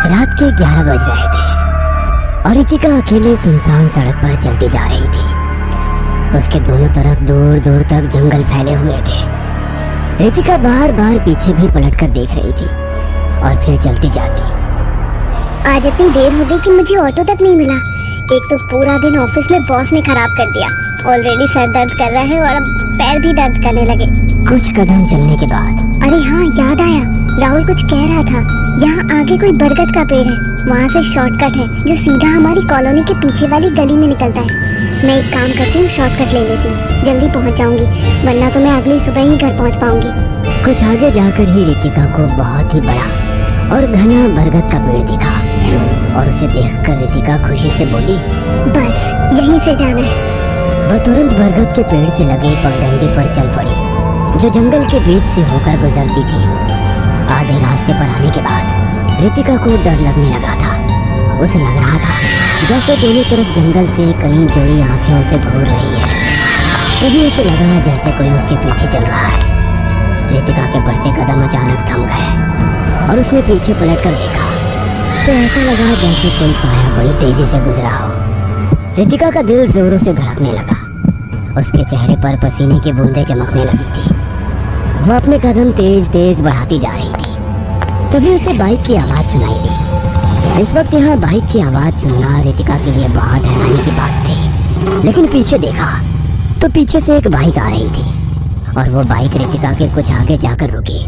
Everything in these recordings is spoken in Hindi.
रात के 11 बज रहे थे और रितिका अकेले सुनसान सड़क पर चलती जा रही थी। उसके दोनों तरफ दूर दूर तक जंगल फैले हुए थे। रितिका बार बार पीछे भी पलटकर देख रही थी और फिर चलती जाती। आज इतनी देर हो गई कि मुझे ऑटो तक नहीं मिला। एक तो पूरा दिन ऑफिस में बॉस ने खराब कर दिया। ऑलरेडी सर दर्द कर रहा है और अब पैर भी दर्द करने लगे। कुछ कदम चलने के बाद अरे हाँ, याद आया, राहुल कुछ कह रहा था। यहाँ आगे कोई बरगद का पेड़ है, वहाँ से शॉर्टकट है जो सीधा हमारी कॉलोनी के पीछे वाली गली में निकलता है। मैं एक काम करती हूँ, शॉर्टकट ले लेती हूँ, जल्दी पहुँच जाऊंगी, वरना तो मैं अगली सुबह ही घर पहुँच पाऊंगी। कुछ आगे जाकर ही रितिका को बहुत ही बड़ा और घना बरगद का पेड़ दिखा और उसे देखकर रितिका खुशी से बोली, बस यहीं से जाना है। वह तुरंत बरगद के पेड़ से लगे पगडंडी पर चल पड़ी जो जंगल के बीच से होकर गुजरती थी। आधे रास्ते पर आने के बाद रितिका को डर लगने लगा था। उसे लग रहा था जैसे दोनों तरफ जंगल से कई जोड़ी आंखें उसे घूर रही है। तभी उसे लगा जैसे कोई उसके पीछे चल रहा है। रितिका के बढ़ते कदम अचानक थम गए और उसने पीछे पलटकर देखा तो ऐसा लगा जैसे कोई साया बड़ी तेजी से गुजरा हो। रितिका का दिल जोरों से धड़कने लगा। उसके चेहरे पर पसीने की बूंदें चमकने लगी थी। वो अपने कदम तेज तेज बढ़ाती जा रही थी। तभी उसे बाइक की आवाज सुनाई दी। इस वक्त यहाँ बाइक की आवाज सुनना रितिका के लिए बहुत हैरानी की बात थी। लेकिन पीछे देखा तो पीछे से एक बाइक आ रही थी और वो बाइक रितिका के कुछ आगे जाकर रुकी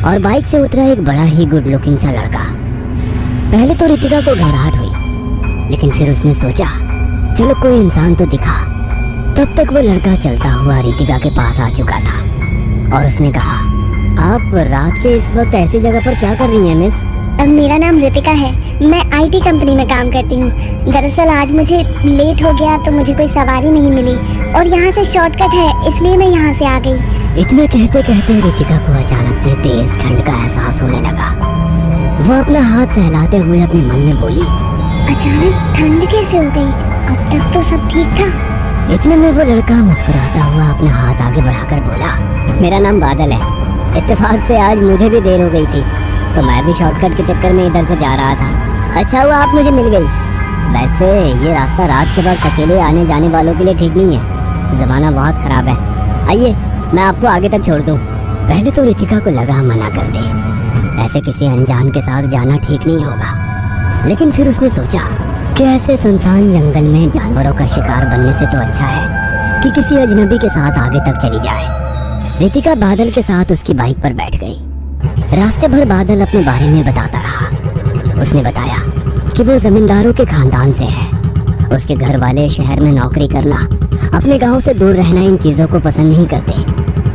और बाइक से उतरा एक बड़ा ही गुड लुकिंग सा लड़का। पहले तो रितिका को घबराहट हुई, लेकिन फिर उसने सोचा चलो कोई इंसान तो दिखा। तब तक वो लड़का चलता हुआ रितिका के पास आ चुका था और उसने कहा, आप रात के इस वक्त ऐसी जगह पर क्या कर रही हैं मिस? मेरा नाम रितिका है, मैं आईटी कंपनी में काम करती हूँ। दरअसल आज मुझे लेट हो गया तो मुझे कोई सवारी नहीं मिली और यहाँ से शॉर्टकट है, इसलिए मैं यहाँ से आ गई। इतने कहते कहते रितिका को अचानक से तेज ठंड का एहसास होने लगा। वो अपना हाथ सहलाते हुए अपने मन में बोली, अचानक ठंड कैसे हो गई? अब तक तो सब ठीक था। इतने में वो लड़का मुस्कुराता हुआ अपना हाथ आगे बढ़ाकर बोला, मेरा नाम बादल है। इत्तेफाक से आज मुझे भी देर हो गई थी तो मैं भी शॉर्टकट के चक्कर में इधर से जा रहा था। अच्छा हुआ आप मुझे मिल गई। वैसे ये रास्ता रात के वक्त अकेले आने जाने वालों के लिए ठीक नहीं है, जमाना बहुत खराब है। आइए मैं आपको आगे तक छोड़ दूं। पहले तो रितिका को लगा मना कर दे, ऐसे किसी अनजान के साथ जाना ठीक नहीं होगा। लेकिन फिर उसने सोचा कि ऐसे सुनसान जंगल में जानवरों का शिकार बनने से तो अच्छा है कि किसी अजनबी के साथ आगे तक चली जाए। रितिका बादल के साथ उसकी बाइक पर बैठ गई। रास्ते भर बादल अपने बारे में बताता रहा। उसने बताया कि वो जमींदारों के खानदान से है। उसके घर वाले शहर में नौकरी करना, अपने गांव से दूर रहना इन चीजों को पसंद नहीं करते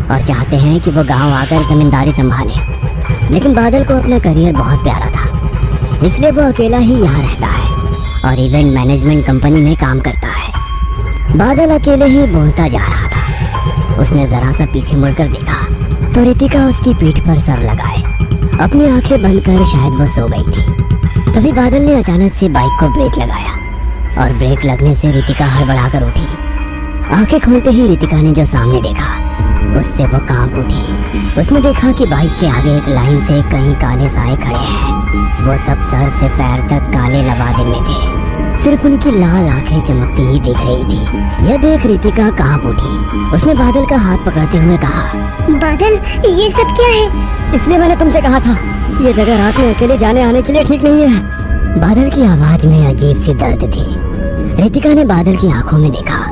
और चाहते हैं कि वो गांव आकर जमींदारी संभाले। लेकिन बादल को अपना करियर बहुत प्यारा था, इसलिए वो अकेला ही यहाँ रहता है और इवेंट मैनेजमेंट कंपनी में काम करता है। बादल अकेले ही बोलता जा रहा था। उसने जरा सा पीछे मुड़कर देखा तो रितिका उसकी पीठ पर सर लगाए अपनी आंखें बंद कर शायद वो सो गई थी। तभी बादल ने अचानक से बाइक को ब्रेक लगाया और ब्रेक लगने से रितिका हड़बड़ाकर उठी। आंखें खोलते ही रितिका ने जो सामने देखा उससे वो कांप उठी। उसने देखा कि बाइक के आगे एक लाइन से कई काले साए खड़े हैं। वो सब सर से पैर तक काले लबादे में थे, सिर्फ उनकी लाल आंखें चमकती ही दिख रही थी। यह देख रितिका कांप उठी। उसने बादल का हाथ पकड़ते हुए कहा, बादल ये सब क्या है? इसलिए मैंने तुमसे कहा था ये जगह रात में अकेले जाने आने के लिए ठीक नहीं है। बादल की आवाज में अजीब सी दर्द थी। रितिका ने बादल की आंखों में देखा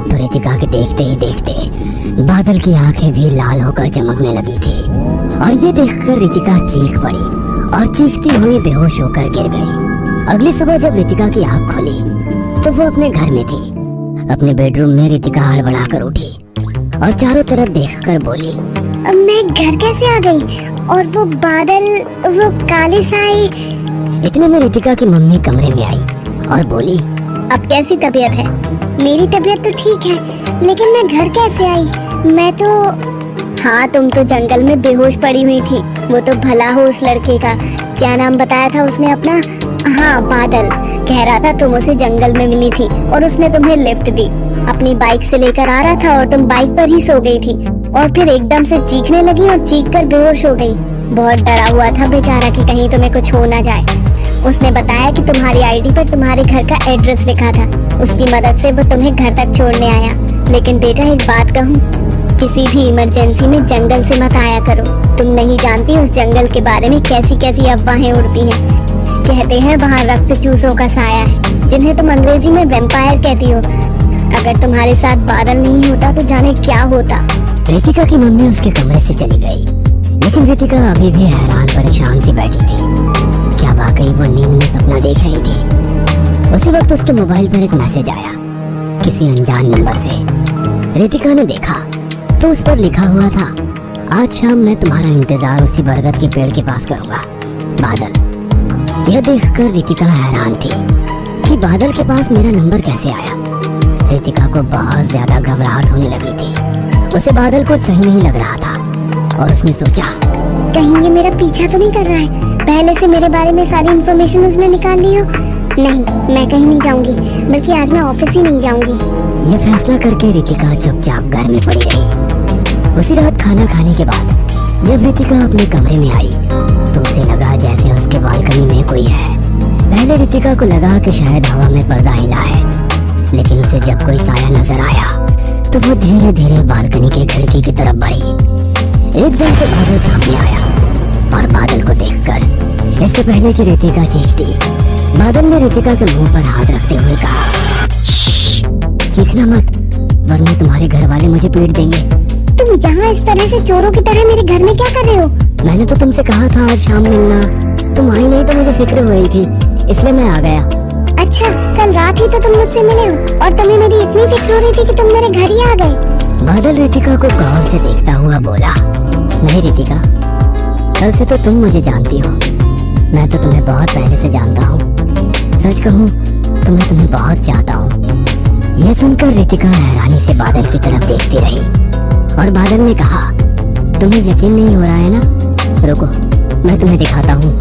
तो रितिका के देखते ही देखते बादल की आंखें भी लाल होकर चमकने लगी थी और ये देखकर रितिका चीख पड़ी और चीखती हुई बेहोश होकर गिर गई। अगली सुबह जब रितिका की आंख खुली तो वो अपने घर में थी। अपने बेडरूम में रितिका हड़बड़ाकर उठी और चारों तरफ देखकर बोली, मैं घर कैसे आ गई? और वो बादल, वो काले साए। इतने में रितिका की मम्मी कमरे में आई और बोली, अब कैसी तबीयत है? मेरी तबीयत तो ठीक है, लेकिन मैं घर कैसे आई? मैं तो हाँ, तुम तो जंगल में बेहोश पड़ी हुई थी। वो तो भला हो उस लड़के का, क्या नाम बताया था उसने अपना? हाँ, बादल। कह रहा था तुम उसे जंगल में मिली थी और उसने तुम्हें लिफ्ट दी। अपनी बाइक से लेकर आ रहा था और तुम बाइक पर ही सो गई थी और फिर एकदम से चीखने लगी और चीख कर बेहोश हो गई। बहुत डरा हुआ था बेचारा कि कहीं तुम्हें कुछ हो ना जाए। उसने बताया कि तुम्हारी आईडी पर तुम्हारे घर का एड्रेस लिखा था। उसकी मदद से वो तुम्हें घर तक छोड़ने आया। लेकिन बेटा एक बात कहूँ, किसी भी इमरजेंसी में जंगल से मत आया करो। तुम नहीं जानती उस जंगल के बारे में कैसी कैसी अफवाहें उड़ती हैं। कहते हैं वहाँ रक्त चूसों का साया है, जिन्हें तुम अंग्रेजी में वैम्पायर कहती हो। अगर तुम्हारे साथ बादल नहीं होता तो जाने क्या होता। रितिका की मम्मी उसके कमरे से चली गई, लेकिन रितिका अभी भी हैरान परेशान सी बैठी थी। क्या वाकई वो नींद में सपना देख रही थी? उसी वक्त उसके मोबाइल पर एक मैसेज आया किसी अनजान नंबर से। रितिका ने देखा तो उस पर लिखा हुआ था, आज शाम मैं तुम्हारा इंतजार उसी बरगद के पेड़ के पास करूंगा, बादल। यह देखकर रितिका हैरान थी कि बादल के पास मेरा नंबर कैसे आया। रितिका को बहुत ज्यादा घबराहट होने लगी थी। उसे बादल कुछ सही नहीं लग रहा था और उसने सोचा, कहीं ये मेरा पीछा तो नहीं कर रहा है? पहले से मेरे बारे में सारी इन्फॉर्मेशन उसने निकाल ली हो। नहीं, मैं कहीं नहीं जाऊंगी, बल्कि आज मैं ऑफिस ही नहीं जाऊंगी। यह फैसला करके रितिका चुपचाप घर में पड़ी रही। उसी रात खाना खाने के बाद जब रितिका अपने कमरे में आई तो उसे लगा जैसे उसके बालकनी में कोई है। पहले रितिका को लगा कि शायद हवा में पर्दा हिला है, लेकिन उसे जब कोई साया नजर आया तो वो धीरे धीरे बालकनी के खिड़की की तरफ बढ़ी। एकदम से बादल सामने आया और बादल को देखकर इससे पहले कि रितिका चीखती, बादल ने रितिका के मुंह पर हाथ रखते हुए कहा, चीखना मत, वरना तुम्हारे घर वाले मुझे पीट देंगे। तुम यहाँ इस तरह से चोरों की तरह मेरे घर में क्या कर रहे हो? मैंने तो तुमसे कहा था आज शाम मिलना, तुम आई नहीं तो मुझे फिक्र हुई थी, इसलिए मैं आ गया। अच्छा, कल रात ही तो तुम मुझसे मिले हो और तुम्हें मेरी इतनी फिक्र हो रही थी कि तुम मेरे घर ही आ गए। बादल रितिका को गौर से देखता हुआ बोला, नहीं रितिका, कल से तो तुम मुझे जानती हो, मैं तो तुम्हें बहुत पहले से जानता हूँ। सच कहूँ तो मैं तुम्हें बहुत चाहता हूँ। यह सुनकर रितिका हैरानी से बादल की तरफ देखती रही और बादल ने कहा, तुम्हें यकीन नहीं हो रहा है ना? रुको, मैं तुम्हें दिखाता हूँ।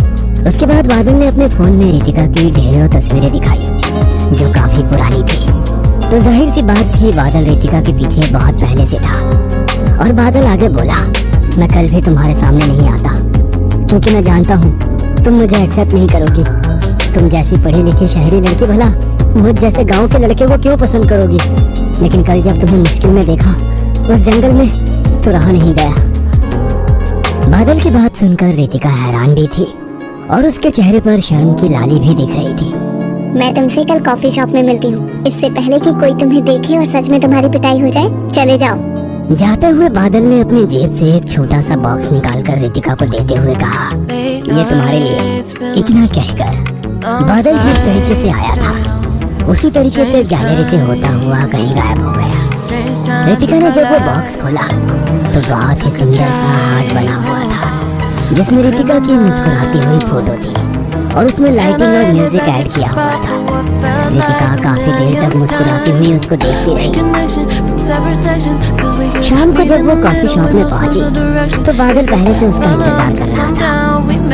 उसके बाद बादल ने अपने फोन में रितिका की ढेरों तस्वीरें दिखाई जो काफी पुरानी थी। तो जाहिर सी बात थी बादल रितिका के पीछे बहुत पहले से था। और बादल आगे बोला, मैं कल भी तुम्हारे सामने नहीं आता, क्योंकि मैं जानता हूँ तुम मुझे एक्सेप्ट नहीं करोगी। तुम जैसी पढ़ी लिखी शहरी लड़की भला मुझ जैसे गांव के लड़के को क्यों पसंद करोगी? लेकिन कल जब तुम्हें मुश्किल में देखा उस जंगल में तो रहा नहीं गया। बादल की बात सुनकर रितिका हैरान भी थी और उसके चेहरे पर शर्म की लाली भी दिख रही थी। मैं तुमसे कल कॉफी शॉप में मिलती हूँ, इससे पहले कि कोई तुम्हें देखे और सच में तुम्हारी पिटाई हो जाए। चले जाओ। जाते हुए बादल ने अपनी जेब से एक छोटा सा बॉक्स निकालकर रितिका को देते हुए कहा, ये तुम्हारे लिए। इतना कहकर बादल जिस तरीके से आया था उसी तरीके से गैलरी से होता हुआ कहीं गायब हो गया। रितिका ने जब वो बॉक्स खोला तो बहुत ही सुंदर सा हार्ट बना हुआ था, जिसमें रितिका की मुस्कुराती हुई फोटो थी और उसमें लाइटिंग और म्यूजिक ऐड किया हुआ था। रितिका काफी देर तक मुस्कुराती हुई उसको देखती रही। शाम को जब वो कॉफी शॉप में पहुंची तो बादल पहले से उसका इंतजार कर रहा था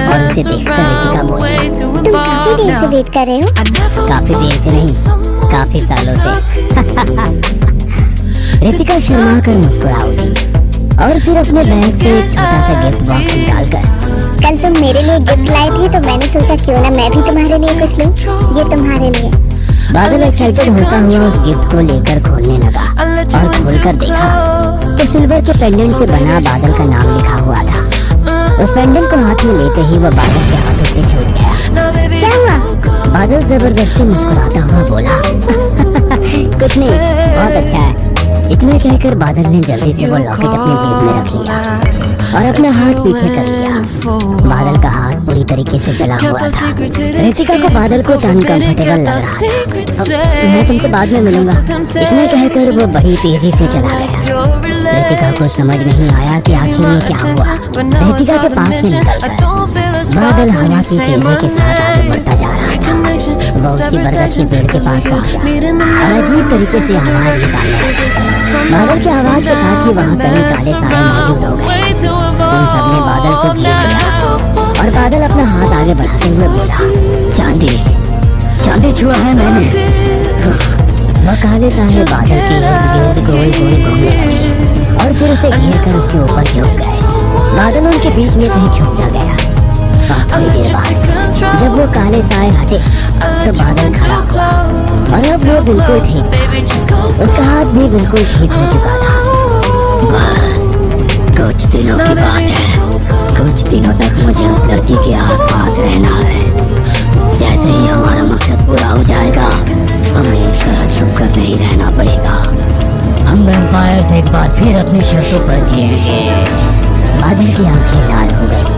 और उसे देखकर रितिका बोली, तुम काफी देर से वेट कर रहे हो? काफी देर से नहीं, काफी सालों से। रितिका शर्मा कर मुस्कुरा उठी और फिर अपने बैग से एक छोटा सा गिफ्ट बॉक्स निकालकर, कल तुम मेरे लिए गिफ्ट लाए थे तो मैंने सोचा क्यों ना मैं भी तुम्हारे लिए कुछ लूं। ये तुम्हारे लिए। बादल एक्साइटेड होता हुआ उस गिफ्ट को लेकर खोलने लगा और खोलकर देखा तो सिल्वर के पेंडेंट से बना बादल का नाम लिखा हुआ था। उस पेंडेंट को हाथ में लेते ही वह बादल के हाथों से छूट गया। क्या हुआ? बादल जबरदस्ती मुस्कुराता हुआ बोला, कुछ नहीं, बहुत अच्छा है। इतना कहकर बादल ने जल्दी से वो लॉकेट अपने जेब में रख लिया और अपना हाथ पीछे कर लिया। बादल का हाथ पूरी तरीके से जला हुआ था। रितिका को बादल को अनकंफर्टेबल लग रहा था। मैं तुमसे बाद में मिलूंगा, इतना कहकर वो बड़ी तेजी से चला गया। रितिका को समझ नहीं आया कि आखिर ये क्या हुआ। रितिका के पास से निकलकर बादल हवा की तेजी के साथ आगे बढ़ता जा रहा था। वो उसी बरगद के पेड़ के पास पहुंचा और अजीब तरीके से आवाज निकालने लगा। बादल की आवाज के साथ ही वहाँ कई काले साए मौजूद हो गए। उन सबने बादल को घेर लिया और बादल अपना हाथ आगे बढ़ाते हुए बोला, चांदी, चांदी छुआ है मैंने। वह काले साए बादल के इर्द गिर्द गोल गोल घूमने लगे और फिर उसे घेर कर उसके ऊपर झुक गए। बादल उनके बीच में कहीं छुप जा गया। और थोड़ी देर बाद जब वो काले साए हटे तो बादल खड़ा हुआ और अब वो बिल्कुल ठीक था। उसका हाथ भी बिल्कुल ठीक हो चुका था। बस कुछ दिनों की बात है, कुछ दिनों तक मुझे उस लड़की के आसपास रहना है। जैसे ही हमारा मकसद पूरा हो जाएगा हमें इस तरह छुप कर नहीं रहना पड़ेगा। हम वैम्पायर से एक बार फिर अपनी शर्तों पर जिएंगे। बादल की आंखें लाल हो गई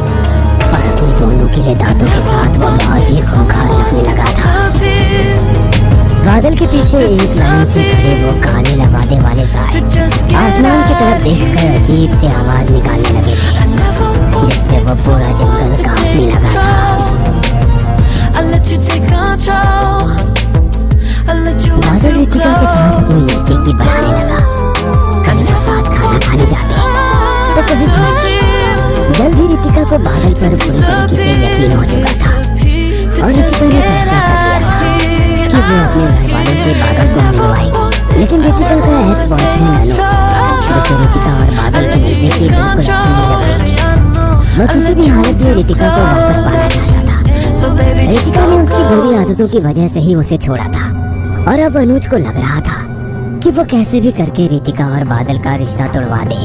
और अपने दोनों खिले दांतों के साथ वो बहुत ही खूंखार लगने लगा था। बादल के पीछे एक लाइन से खड़े वो काले लबादे वाले साए आसमान की तरफ देखकर अजीब से आवाज निकालने लगे थे, जिससे वो पूरा जंगल कांपने लगा था। बादल रितिका के साथ अपनी नजदीकी बढ़ाने लगा। कभी वो साथ खाना खाने जाते तो कभी घूमने। जल्द ही रितिका को बादल पर पूरी तरीके से यकीन हो चुका था और रितिका ने फैसला कर लिया था कि वो अपने घर वालों से बादल को मिलवाएगी। लेकिन रितिका का एक्स बॉयफ्रेंड अनूप, जिसे रितिका और बादल के नजदीकी बिल्कुल अच्छी नहीं लग रही थी, वो किसी भी हालत में रितिका को वापस पाना चाहता था। रितिका ने उसकी बुरी आदतों की वजह से ही उसे छोड़ा था और अब अनुज को लग रहा था कि वो कैसे भी करके रितिका और बादल का रिश्ता तोड़वा दे।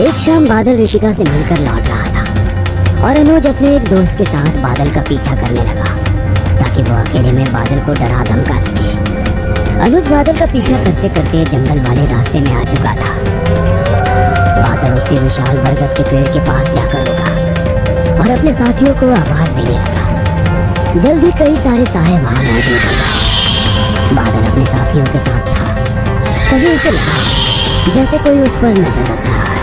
एक शाम बादल रितिका से मिलकर लौट रहा था और अनुज अपने एक दोस्त के साथ बादल का पीछा करने लगा ताकि वो अकेले में बादल को डरा धमका सके। अनुज बादल का पीछा करते करते जंगल वाले रास्ते में आ चुका था। बादल उसी विशाल बरगद के पेड़ के पास जाकर रुका और अपने साथियों को आवाज देने लगा। जल्दी कई सारे साए वहां मौजूद हो। बादल अपने साथियों के साथ था। तभी उसे लगा जैसे कोई उस पर नजर रख रहा है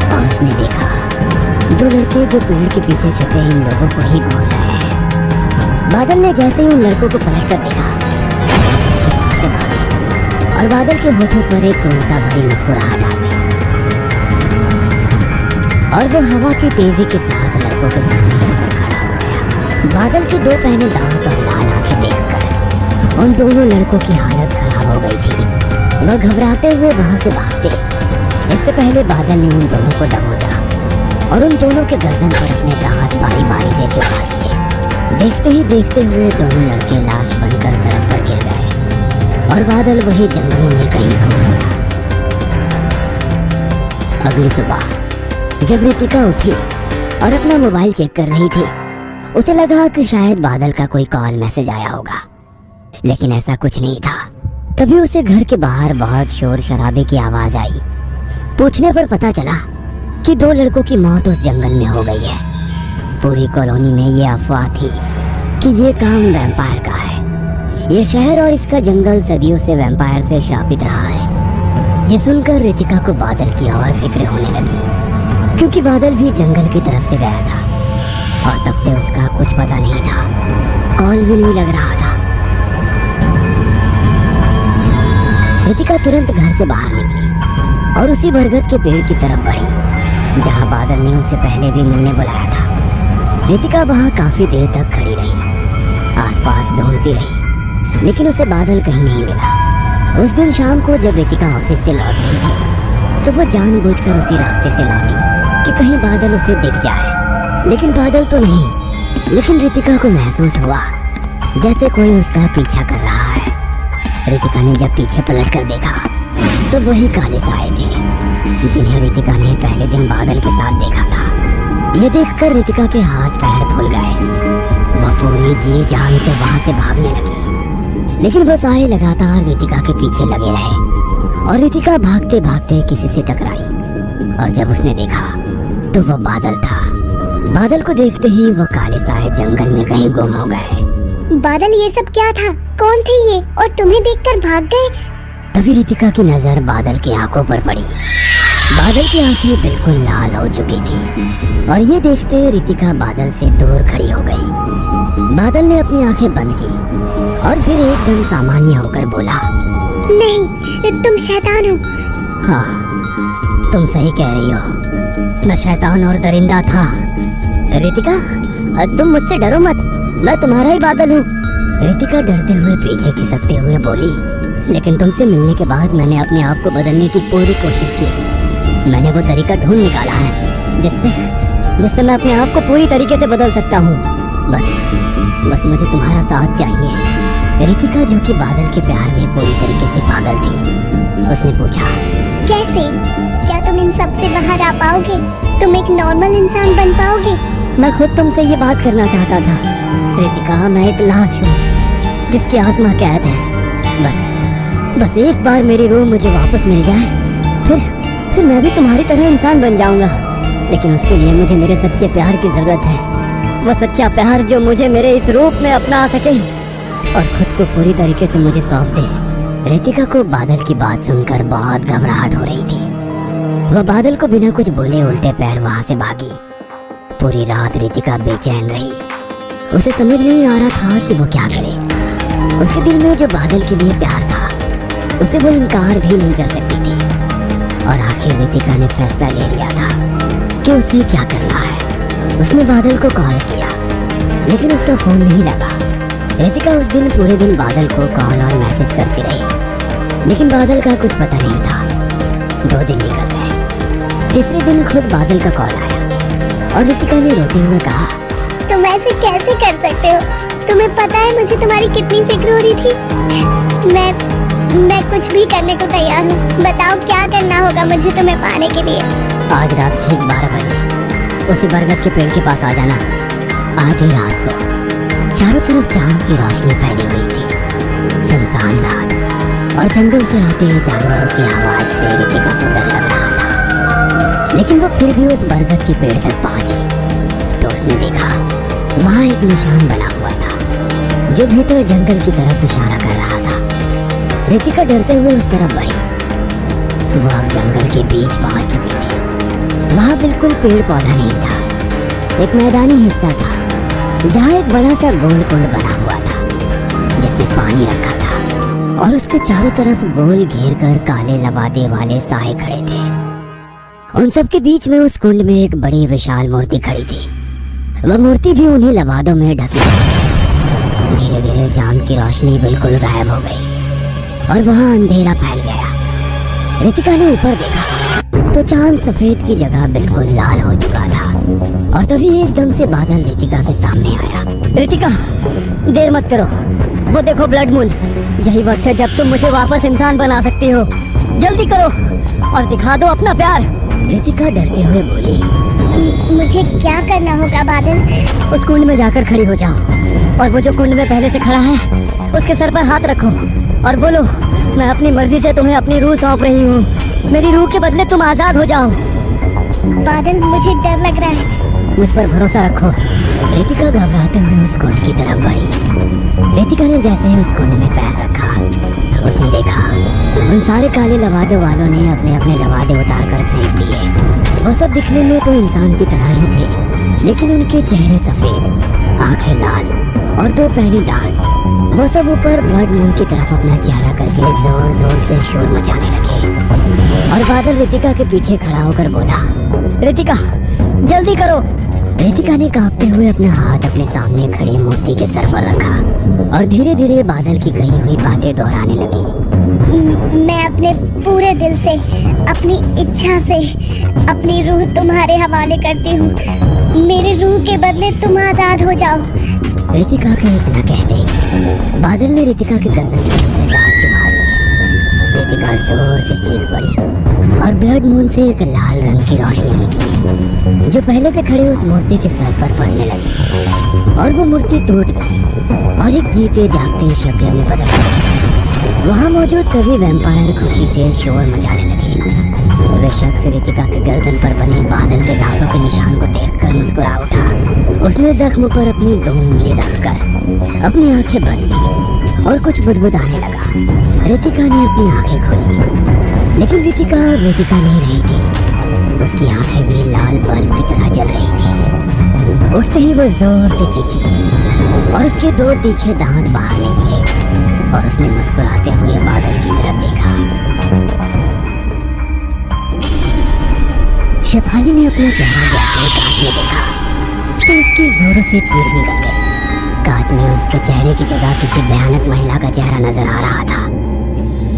और उसने देखा दो लड़के जो पेड़ के पीछे छुपे इन लोगों को ही घूर रहे हैं। बादल ने जैसे ही उन लड़कों को पलट कर देखा से भागे और बादल के होठों पर एक क्रूरता भरी मुस्कुराहट आ गई और वो हवा की तेजी के साथ लड़कों के सामने जाकर खड़ा हो गया। बादल के दो पहने दांत और लाल आंखें देखकर उन दोनों लड़कों की हालत खराब हो गई थी। वह घबराते हुए वहां से भागते। इससे पहले बादल ने उन दोनों को दबोचा और उन दोनों के गर्दन पर अपने दांत बारी बारी से चुका दिए। देखते ही देखते हुए दोनों लड़के लाश बनकर सड़क पर गिर गए और बादल वही जंगलों में कहीं खो गया। अगली सुबह जब रितिका उठी और अपना मोबाइल चेक कर रही थी, उसे लगा कि शायद बादल का कोई कॉल मैसेज आया होगा, लेकिन ऐसा कुछ नहीं था। तभी उसे घर के बाहर बहुत शोर शराबे की आवाज आई। पूछने पर पता चला कि दो लड़कों की मौत उस जंगल में हो गई है। पूरी कॉलोनी में ये अफवाह थी कि ये काम वैम्पायर का है। ये शहर और इसका जंगल सदियों से वैम्पायर से श्रापित रहा है। ये सुनकर रितिका को बादल की और फिक्र होने लगी, क्योंकि बादल भी जंगल की तरफ से गया था और तब से उसका कुछ पता नहीं था। कॉल भी नहीं लग रहा था। रितिका तुरंत घर से बाहर निकली और उसी बरगद के पेड़ की तरफ बढ़ी जहां बादल ने उसे पहले भी मिलने बुलाया था। रितिका वहां काफी देर तक खड़ी रही, आसपास ढूंढती रही, लेकिन उसे बादल कहीं नहीं मिला। उस दिन शाम को जब रितिका ऑफिस से लौट रही थी तो वो जानबूझकर उसी रास्ते से लौटी कि कहीं बादल उसे दिख जाए, लेकिन बादल तो नहीं। लेकिन रितिका को महसूस हुआ जैसे कोई उसका पीछा कर रहा है। रितिका ने जब पीछे पलट कर देखा तो वही काले साए थे जिन्हें रितिका ने पहले दिन बादल के साथ देखा था। ये देखकर रितिका के हाथ पैर फूल गए। वह पूरी जी जान से वहां से भागने लगी, लेकिन वो साए लगातार रितिका के पीछे लगे रहे और रितिका भागते भागते किसी से टकराई और जब उसने देखा तो वो बादल था। बादल को देखते ही वो काले साए जंगल में कहीं गुम हो गए। बादल, ये सब क्या था? कौन थे ये और तुम्हें देखकर भाग गए? तभी रितिका की नजर बादल की आंखों पर पड़ी। बादल की आंखें बिल्कुल लाल हो चुकी थी और ये देखते रितिका बादल से दूर खड़ी हो गई। बादल ने अपनी आंखें बंद की और फिर एकदम सामान्य होकर बोला, नहीं, तुम शैतान हो। हाँ, तुम सही कह रही हो। मैं शैतान और दरिंदा था। रितिका, तुम मुझसे डरो मत, मैं तुम्हारा ही बादल हूँ। रितिका डरते हुए पीछे खिसकते हुए बोली, लेकिन तुमसे मिलने के बाद मैंने अपने आप को बदलने की पूरी कोशिश की। मैंने वो तरीका ढूंढ निकाला है जिससे मैं अपने आप को पूरी तरीके से बदल सकता हूँ। बस मुझे तुम्हारा साथ चाहिए। रितिका, जो कि बादल के प्यार में पूरी तरीके से पागल थी, उसने पूछा, कैसे? क्या तुम इन सब से बाहर आ पाओगे? तुम एक नॉर्मल इंसान बन पाओगे? मैं खुद तुमसे ये बात करना चाहता था रितिका। मैं एक लाश हूँ जिसकी आत्मा कैद है। बस एक बार मेरी रूह मुझे वापस मिल जाए, फिर मैं भी तुम्हारी तरह इंसान बन जाऊंगा। लेकिन उसके लिए मुझे मेरे सच्चे प्यार की जरूरत है। वो सच्चा प्यार जो मुझे मेरे इस रूप में अपना सके और खुद को पूरी तरीके से मुझे सौंप दे। रितिका को बादल की बात सुनकर बहुत घबराहट हो रही थी। वह बादल को बिना कुछ बोले उल्टे पैर वहां से भागी। पूरी रात रितिका बेचैन रही। उसे समझ नहीं आ रहा था कि वो क्या करे। उसके दिल में जो बादल के लिए प्यार था, उसे वो इनकार भी नहीं कर सकती थी। और आखिर रितिका ने फैसला ले लिया था कि उसे क्या करना है। उसने बादल को कॉल किया, लेकिन उसका फोन नहीं लगा। रितिका उस दिन पूरे दिन बादल को कॉल और मैसेज करती रही, लेकिन बादल का कुछ पता नहीं था। 2 दिन निकल गए। तीसरे दिन खुद बादल का कॉल आया और रितिका ने रोते हुए कहा, तुम ऐसे कैसे कर सकते हो? तुम्हें पता है मुझे तुम्हारी कितनी फिक्र हो रही थी। मैं कुछ भी करने को तैयार हूँ। बताओ क्या करना होगा मुझे तुम्हें पाने के लिए? आज रात ठीक 12 बजे उसी बरगद के पेड़ के पास आ जाना। आधी रात को चारों तरफ चांद की रोशनी फैली हुई थी। सुनसान रात और जंगल से आते जानवरों की आवाज से रितिका को डर लग रहा था, लेकिन वो फिर भी उस बरगद के पेड़ तक पहुंची तो उसने देखा वहाँ एक निशान बना हुआ था जो भीतर जंगल की तरफ इशारा कर रहा था। रितिका डरते हुए उस तरफ बढ़ी। वो अब जंगल के बीच पहुंच चुकी थी। वहाँ बिल्कुल पेड़ पौधा नहीं था। एक मैदानी हिस्सा था जहाँ एक बड़ा सा गोल कुंड बना हुआ था जिसमें पानी रखा था और उसके चारों तरफ गोल घेर कर काले लबादे वाले साए खड़े थे। उन सब के बीच में उस कुंड में एक बड़ी विशाल मूर्ति खड़ी थी। वह मूर्ति भी उन्हीं लबादों में ढकी थी। धीरे धीरे चांद की रोशनी बिल्कुल गायब हो गई और वहाँ अंधेरा फैल गया। रितिका ने ऊपर देखा तो चांद सफेद की जगह बिल्कुल लाल हो चुका था और तभी एकदम से बादल रितिका के सामने आया। रितिका, देर मत करो। वो देखो ब्लड मून। यही वक्त है जब तुम मुझे वापस इंसान बना सकती हो। जल्दी करो और दिखा दो अपना प्यार। रितिका डरते हुए बोली, मुझे क्या करना होगा बादल? उस कुंड में जाकर खड़ी हो जाओ और वो जो कुंड में पहले से खड़ा है उसके सर पर हाथ रखो और बोलो, मैं अपनी मर्जी से तुम्हें अपनी रूह सौंप रही हूँ। मेरी रूह के बदले तुम आजाद हो जाओ। बादल, मुझे डर लग रहा है। मुझ पर भरोसा रखो। रितिका घबराते हुए उस कुंड की तरफ बढ़ी। रितिका ने जैसे ही उस कुंड में पैर रखा, उसने देखा उन सारे काले लवादों वालों ने अपने अपने लवादे उतार कर फेंक दिए। वो सब दिखने में तो इंसान की तरह ही थे, लेकिन उनके चेहरे सफेद, आंखें लाल और 2 पैनी दांत। वो सब ऊपर ब्लड मून की तरफ अपना चेहरा करके जोर जोर से शोर मचाने लगे। और बादल रितिका के पीछे खड़ा होकर बोला, रितिका जल्दी करो। रितिका ने कांपते हुए अपना हाथ अपने सामने खड़ी मूर्ति के सर पर रखा और धीरे धीरे बादल की कही हुई बातें दोहराने लगी। मैं अपने पूरे दिल से, अपनी इच्छा से अपनी रूह तुम्हारे हवाले करती हूँ। मेरी रूह के बदले तुम आजाद हो जाओ। रितिका के इतना कहते ही बादल ने रितिका के गर्दन में अपने दांत चुभा दिए। रितिका जोर से चीख पड़ी और ब्लड मून से एक लाल रंग की रोशनी निकली जो पहले से खड़े उस मूर्ति के सर पर पड़ने लगी और वो मूर्ति टूट गई और एक जीते जागते शक्ल में बदल गई। वहाँ मौजूद सभी वैम्पायर खुशी से शोर मचाने लगे। वे शख्स रितिका के गर्दन पर बने बादल के दांतों के निशान को देखकर मुस्कुरा उठा। उसने जख्म पर अपनी 2 उंगली रखकर अपनी आंखें बंद की और कुछ बुदबुदाने लगा। रितिका ने अपनी आंखें खोली, लेकिन रितिका नहीं रही थी। उसकी आंखें भी लाल बल्ब की तरह जल रही थी। उठते ही वो जोर से चीखी और उसके 2 तीखे दांत बाहर निकले और उसने मुस्कुराते हुए बादल की तरफ देखा। शेफाली ने अपना चेहरा जैसे कांच में देखा तो उसकी जोरों से चीख निकल गई। कांच में उसके चेहरे की जगह किसी भयानक महिला का चेहरा नजर आ रहा था,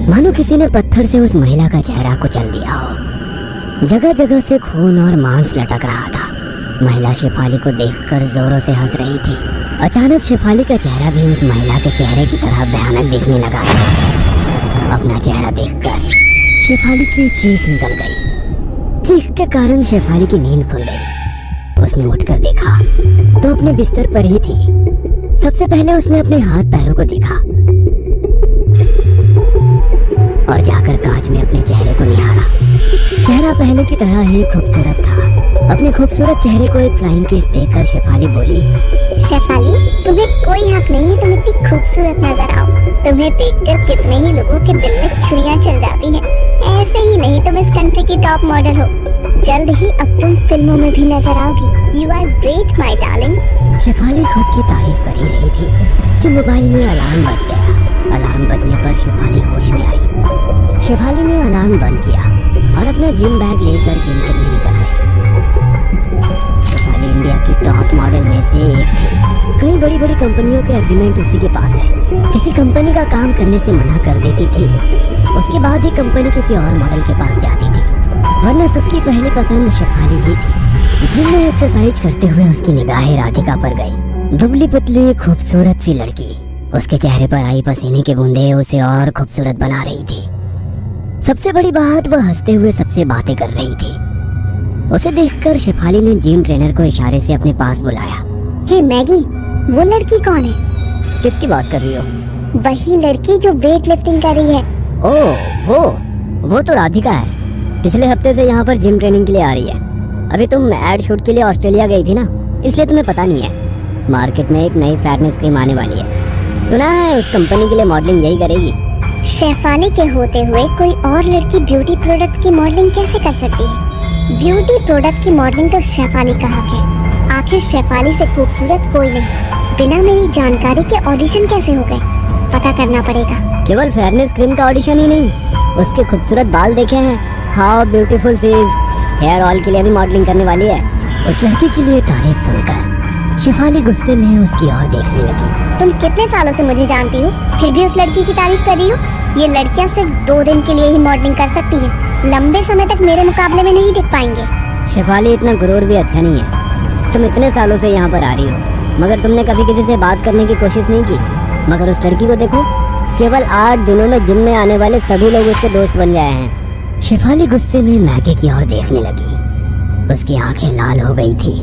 मानो किसी ने पत्थर से उस महिला का चेहरा कुचल दिया हो। जगह जगह से खून और मांस लटक रहा था महिला शेफाली को देखकर जोरों से हंस रही थी। अचानक शेफाली का चेहरा भी उस महिला के चेहरे की तरह भयानक दिखने लगा। अपना चेहरा देखकर शेफाली की चीख निकल गई। चीख के कारण शेफाली की नींद खुल गई। उसने उठकर देखा तो अपने बिस्तर पर ही थी। सबसे पहले उसने अपने हाथ पैरों को देखा और जाकर कांच में अपने चेहरे को निहारा। चेहरा पहले की तरह ही खूबसूरत था। अपने खूबसूरत चेहरे को एक फ्लाइंग किस देकर शेफाली बोली, शेफाली, तुम्हें कोई हक नहीं है तुम इतनी खूबसूरत नजर आओ। तुम्हें देखकर कितने ही लोगों के दिल में छुरियां चल जाती हैं। ऐसे ही नहीं, तुम इस कंट्री की टॉप मॉडल हो। जल्द ही अब तुम फिल्मों में भी नजर आओगी। You are great my darling. Shefali खुद की तारीफ कर ही रही थी कि मोबाइल में अलार्म बज गया। अलार्म बजने पर शेफाली होश में आई। शेफाली ने अलार्म बंद किया और अपना जिम बैग लेकर जिम के लिए निकल गई। शेफाली इंडिया की टॉप मॉडल में से एक थी। कई बड़ी बड़ी कंपनियों के एग्रीमेंट उसी के पास है। किसी कंपनी का काम करने से मना कर देती थी, उसके बाद ही कंपनी किसी और मॉडल के पास जाती थी। वरना सबकी पहली पसंद शेफाली ही थी। जिम में एक्सरसाइज करते हुए उसकी निगाहें राधिका पर गई। दुबली पतली खूबसूरत सी लड़की। उसके चेहरे पर आई पसीने की बूंदें उसे और खूबसूरत बना रही थी। सबसे बड़ी बात, वह हंसते हुए सबसे बातें कर रही थी। उसे देखकर शेफाली ने जिम ट्रेनर को इशारे से अपने पास बुलाया। हे मैगी, वो लड़की कौन है? किसकी बात कर रही हो? वही लड़की जो वेट लिफ्टिंग कर रही है। ओह, वो तो राधिका है। पिछले हफ्ते से यहाँ पर जिम ट्रेनिंग के लिए आ रही है। अभी तुम एड शूट के लिए ऑस्ट्रेलिया गई थी ना, इसलिए तुम्हें पता नहीं है। मार्केट में एक नई फेयरनेस क्रीम आने वाली है। सुना है उस कंपनी के लिए मॉडलिंग यही करेगी। शेफाली के होते हुए कोई और लड़की ब्यूटी प्रोडक्ट की मॉडलिंग कैसे कर सकती है? ब्यूटी प्रोडक्ट की मॉडलिंग तो शेफाली का हक है। आखिर शेफाली से खूबसूरत कोई नहीं। बिना मेरी जानकारी के ऑडिशन कैसे हो गए? पता करना पड़ेगा। केवल फेयरनेस क्रीम का ऑडिशन ही नहीं, उसके खूबसूरत बाल देखे हैं? How beautiful she is. Hair oil के लिए भी मॉडलिंग करने वाली है। उस लड़की के लिए तारीफ सुनकर शेफाली गुस्से में उसकी ओर देखने लगी। तुम कितने सालों से मुझे जानती हो, फिर भी उस लड़की की तारीफ कर रही हो? ये लड़कियां सिर्फ 2 दिन के लिए ही मॉडलिंग कर सकती हैं। लंबे समय तक मेरे मुकाबले में नहीं टिक पाएंगे। शेफाली, इतना गुरूर भी अच्छा नहीं है। तुम इतने सालों से यहाँ पर आ रही हो, मगर तुमने कभी किसी से बात करने की कोशिश नहीं की। मगर उस लड़की को देखो, केवल 8 दिनों में जिम में आने वाले सभी लोग उसके दोस्त बन गए हैं। शेफाली गुस्से में मैगी की ओर देखने लगी। उसकी आंखें लाल हो गई थी।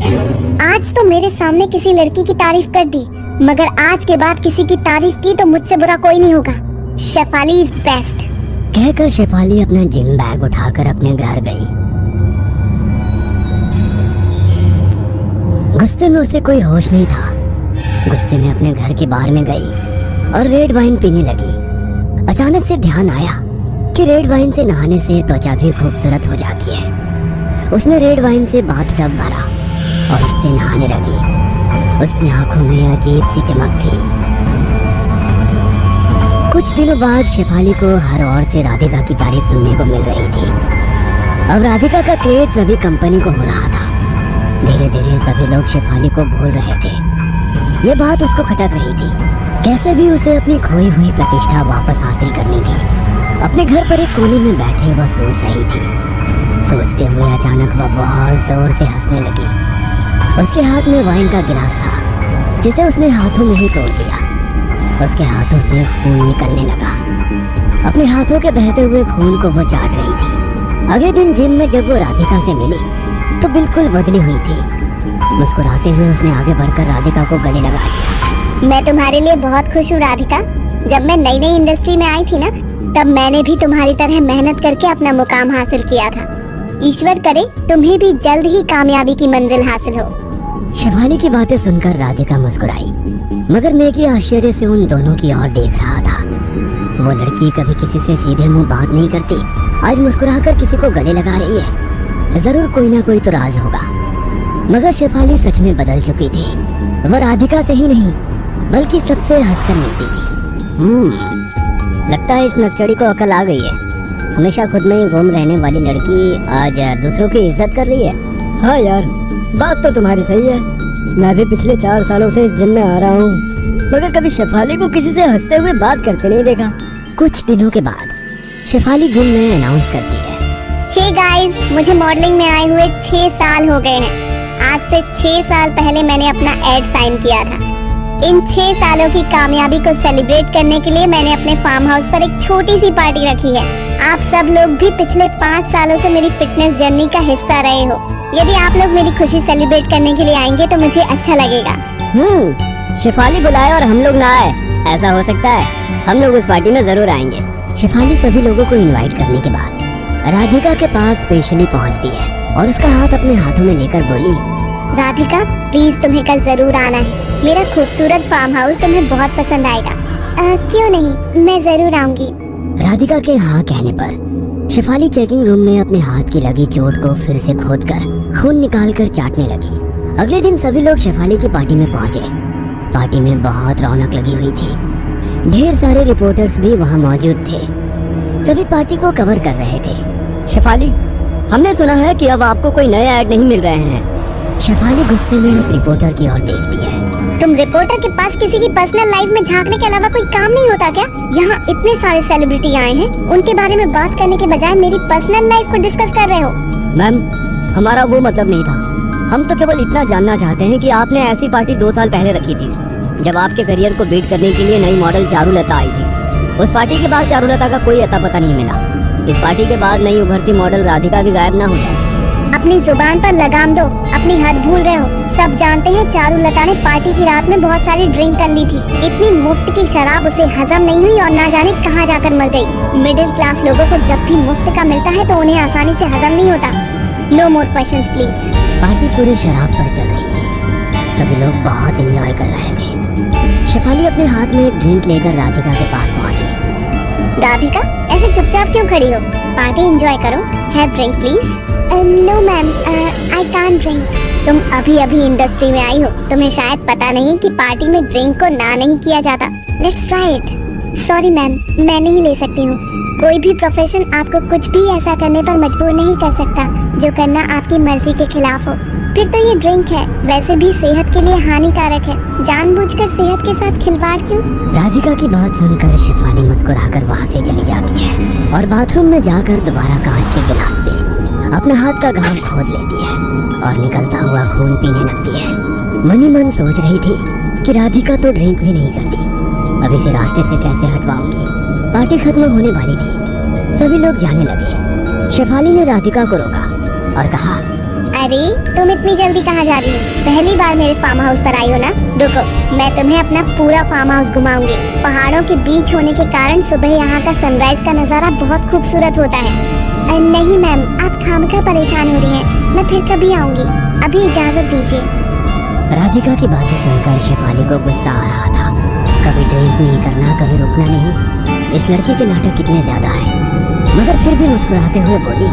आज तो मेरे सामने किसी लड़की की तारीफ कर दी, मगर आज के बाद किसी की तारीफ की तो मुझसे बुरा कोई नहीं होगा। Shefali is best. कहकर शेफाली अपना जिम बैग उठाकर अपने घर गई। गुस्से में उसे कोई होश नहीं था। गुस्से में अपने घर के बाहर में गई और रेड वाइन पीने लगी। अचानक से ध्यान आया कि रेड वाइन से नहाने से त्वचा भी खूबसूरत हो जाती है। उसने रेड वाइन से बाथटब भरा और उससे नहाने लगी। उसकी आंखों में अजीब सी चमक थी। कुछ दिनों बाद शेफाली को हर ओर से राधिका की तारीफ सुनने को मिल रही थी। अब राधिका का क्रेज सभी कंपनी को हो रहा था। धीरे धीरे सभी लोग शेफाली को भूल रहे थे। ये बात उसको खटक रही थी। कैसे भी उसे अपनी खोई हुई प्रतिष्ठा वापस हासिल करनी थी। अपने घर पर एक कोने में बैठे वह सोच रही थी। सोचते हुए अचानक वह बहुत जोर से हंसने लगी। उसके हाथ में वाइन का गिलास था, जिसे उसने हाथों में ही तोड़ दिया। उसके हाथों से खून निकलने लगा। अपने हाथों के बहते हुए खून को वो चाट रही थी। अगले दिन जिम में जब वो राधिका से मिली तो बिल्कुल बदली हुई थी। मुस्कुराते हुए उसने आगे बढ़कर राधिका को गले लगा लिया। मैं तुम्हारे लिए बहुत खुश हूँ राधिका। जब मैं नई नई इंडस्ट्री में आई थी ना, तब मैंने भी तुम्हारी तरह मेहनत करके अपना मुकाम हासिल किया था। ईश्वर करे तुम्हें भी जल्द ही कामयाबी की मंजिल हासिल हो। शेफाली की बातें सुनकर राधिका मुस्कुराई, मगर मैगी आश्चर्य से उन दोनों की ओर देख रहा था। वो लड़की कभी किसी से सीधे मुंह बात नहीं करती, आज मुस्कुराकर किसी को गले लगा रही है। जरूर कोई ना कोई तो राज होगा। मगर शेफाली सच में बदल चुकी थी। वह राधिका से ही नहीं बल्कि सबसे हंसकर मिलती थी। लगता है इस नक्चड़ी को अकल आ गई है। हमेशा खुद में ही गुम रहने वाली लड़की आज दूसरों की इज्जत कर रही है। हाँ यार, बात तो तुम्हारी सही है। मैं भी पिछले 4 सालों से इस जिम में आ रहा हूँ, मगर कभी शेफाली को किसी से हंसते हुए बात करते नहीं देखा। कुछ दिनों के बाद शेफाली जिम में अनाउंस करती है, हे गाइस, मुझे मॉडलिंग में आए हुए 6 साल हो गए हैं। आज से 6 साल पहले मैंने अपना एड साइन किया था। इन 6 सालों की कामयाबी को सेलिब्रेट करने के लिए मैंने अपने फार्म हाउस पर एक छोटी सी पार्टी रखी है। आप सब लोग भी पिछले 5 सालों से मेरी फिटनेस जर्नी का हिस्सा रहे हो। यदि आप लोग मेरी खुशी सेलिब्रेट करने के लिए आएंगे तो मुझे अच्छा लगेगा। शेफाली बुलाए और हम लोग ना आए, ऐसा हो सकता है? हम लोग उस पार्टी में जरूर आएंगे। शेफाली सभी लोगों को इनवाइट करने के बाद राधिका के पास स्पेशली पहुंचती है और उसका हाथ अपने हाथों में लेकर बोली, राधिका प्लीज तुम्हें कल जरूर आना है। मेरा खूबसूरत फार्म हाउस तुम्हें बहुत पसंद आएगा। क्यों नहीं, मैं जरूर आऊंगी। राधिका के हाँ कहने पर शेफाली चेकिंग रूम में अपने हाथ की लगी चोट को फिर से खोदकर खून निकालकर चाटने लगी। अगले दिन सभी लोग शेफाली की पार्टी में पहुंचे। पार्टी में बहुत रौनक लगी हुई थी। ढेर सारे रिपोर्टर्स भी वहां मौजूद थे। सभी पार्टी को कवर कर रहे थे। शेफाली, हमने सुना है कि अब आपको कोई नए ऐड नहीं मिल रहे हैं। शेफाली गुस्से में उस रिपोर्टर की ओर देखती है। तुम रिपोर्टर के पास किसी की पर्सनल लाइफ में झांकने के अलावा कोई काम नहीं होता क्या? यहाँ इतने सारे सेलिब्रिटी आए हैं, उनके बारे में बात करने के बजाय मेरी पर्सनल लाइफ को डिस्कस कर रहे हो। मैम, हमारा वो मतलब नहीं था। हम तो केवल इतना जानना चाहते हैं कि आपने ऐसी पार्टी 2 साल पहले रखी थी जब आपके करियर को बीट करने के लिए नई मॉडल चारुलता आई थी। उस पार्टी के बाद चारुलता का कोई अता पता नहीं मिला। इस पार्टी के बाद नई उभरती मॉडल राधिका भी गायब ना हो जाए। अपनी जुबान पर लगाम दो, अपनी हद भूल रहे हो। सब जानते हैं चारुलता ने पार्टी की रात में बहुत सारी ड्रिंक कर ली थी। इतनी मुफ्त की शराब उसे हजम नहीं हुई और ना जाने कहाँ जाकर मर गई। मिडिल क्लास लोगों को जब भी मुफ्त का मिलता है तो उन्हें आसानी से हजम नहीं होता। No more questions please. Party पूरे शराब पर चल रही थी। सभी लोग बहुत एंजॉय कर रहे थे। शेफाली अपने हाथ में एक ड्रिंक लेकर राधिका के पास पहुंची। राधिका, ऐसे चुपचाप क्यों खड़ी हो? पार्टी एंजॉय करो। Have drink please. No ma'am, I can't drink. तुम अभी अभी इंडस्ट्री में आई हो, तुम्हें शायद पता नहीं कि पार्टी में ड्रिंक को ना नहीं किया जाता। Let's try it. Sorry ma'am, मैं नहीं ले सकती हूँ। कोई भी प्रोफेशन आपको कुछ भी ऐसा करने पर मजबूर नहीं कर सकता जो करना आपकी मर्जी के खिलाफ हो। फिर तो ये ड्रिंक है, वैसे भी सेहत के लिए हानिकारक है। जानबूझकर सेहत के साथ खिलवाड़ क्यों? राधिका की बात सुनकर शेफाली मुस्कुराकर वहाँ से चली जाती है और बाथरूम में जाकर दोबारा कांच के गिलास से अपना हाथ का घाव खोद लेती है और निकलता हुआ खून पीने लगती है। मनी मन सोच रही थी कि राधिका तो ड्रिंक भी नहीं करती, अब इसे रास्ते से कैसे हटवाऊंगी। पार्टी खत्म होने वाली थी, सभी लोग जाने लगे। शेफाली ने राधिका को रोका और कहा, अरे तुम इतनी जल्दी कहाँ जा रही हो? पहली बार मेरे फार्म हाउस पर आई हो ना? रुको, मैं तुम्हें अपना पूरा फार्म हाउस घुमाऊंगी। पहाड़ों के बीच होने के कारण सुबह यहाँ का सनराइज का नजारा बहुत खूबसूरत होता है। नहीं मैम, आप खामखा परेशान हो रही हैं। मैं फिर कभी आऊंगी, अभी इजाजत दीजिए। राधिका की बातें सुनकर शेफाली को गुस्सा आ रहा था। कभी ड्रिंक नहीं करना, कभी रुकना नहीं। इस लड़की के नाटक कितने ज्यादा है। मगर फिर भी मुस्कुराते हुए बोली,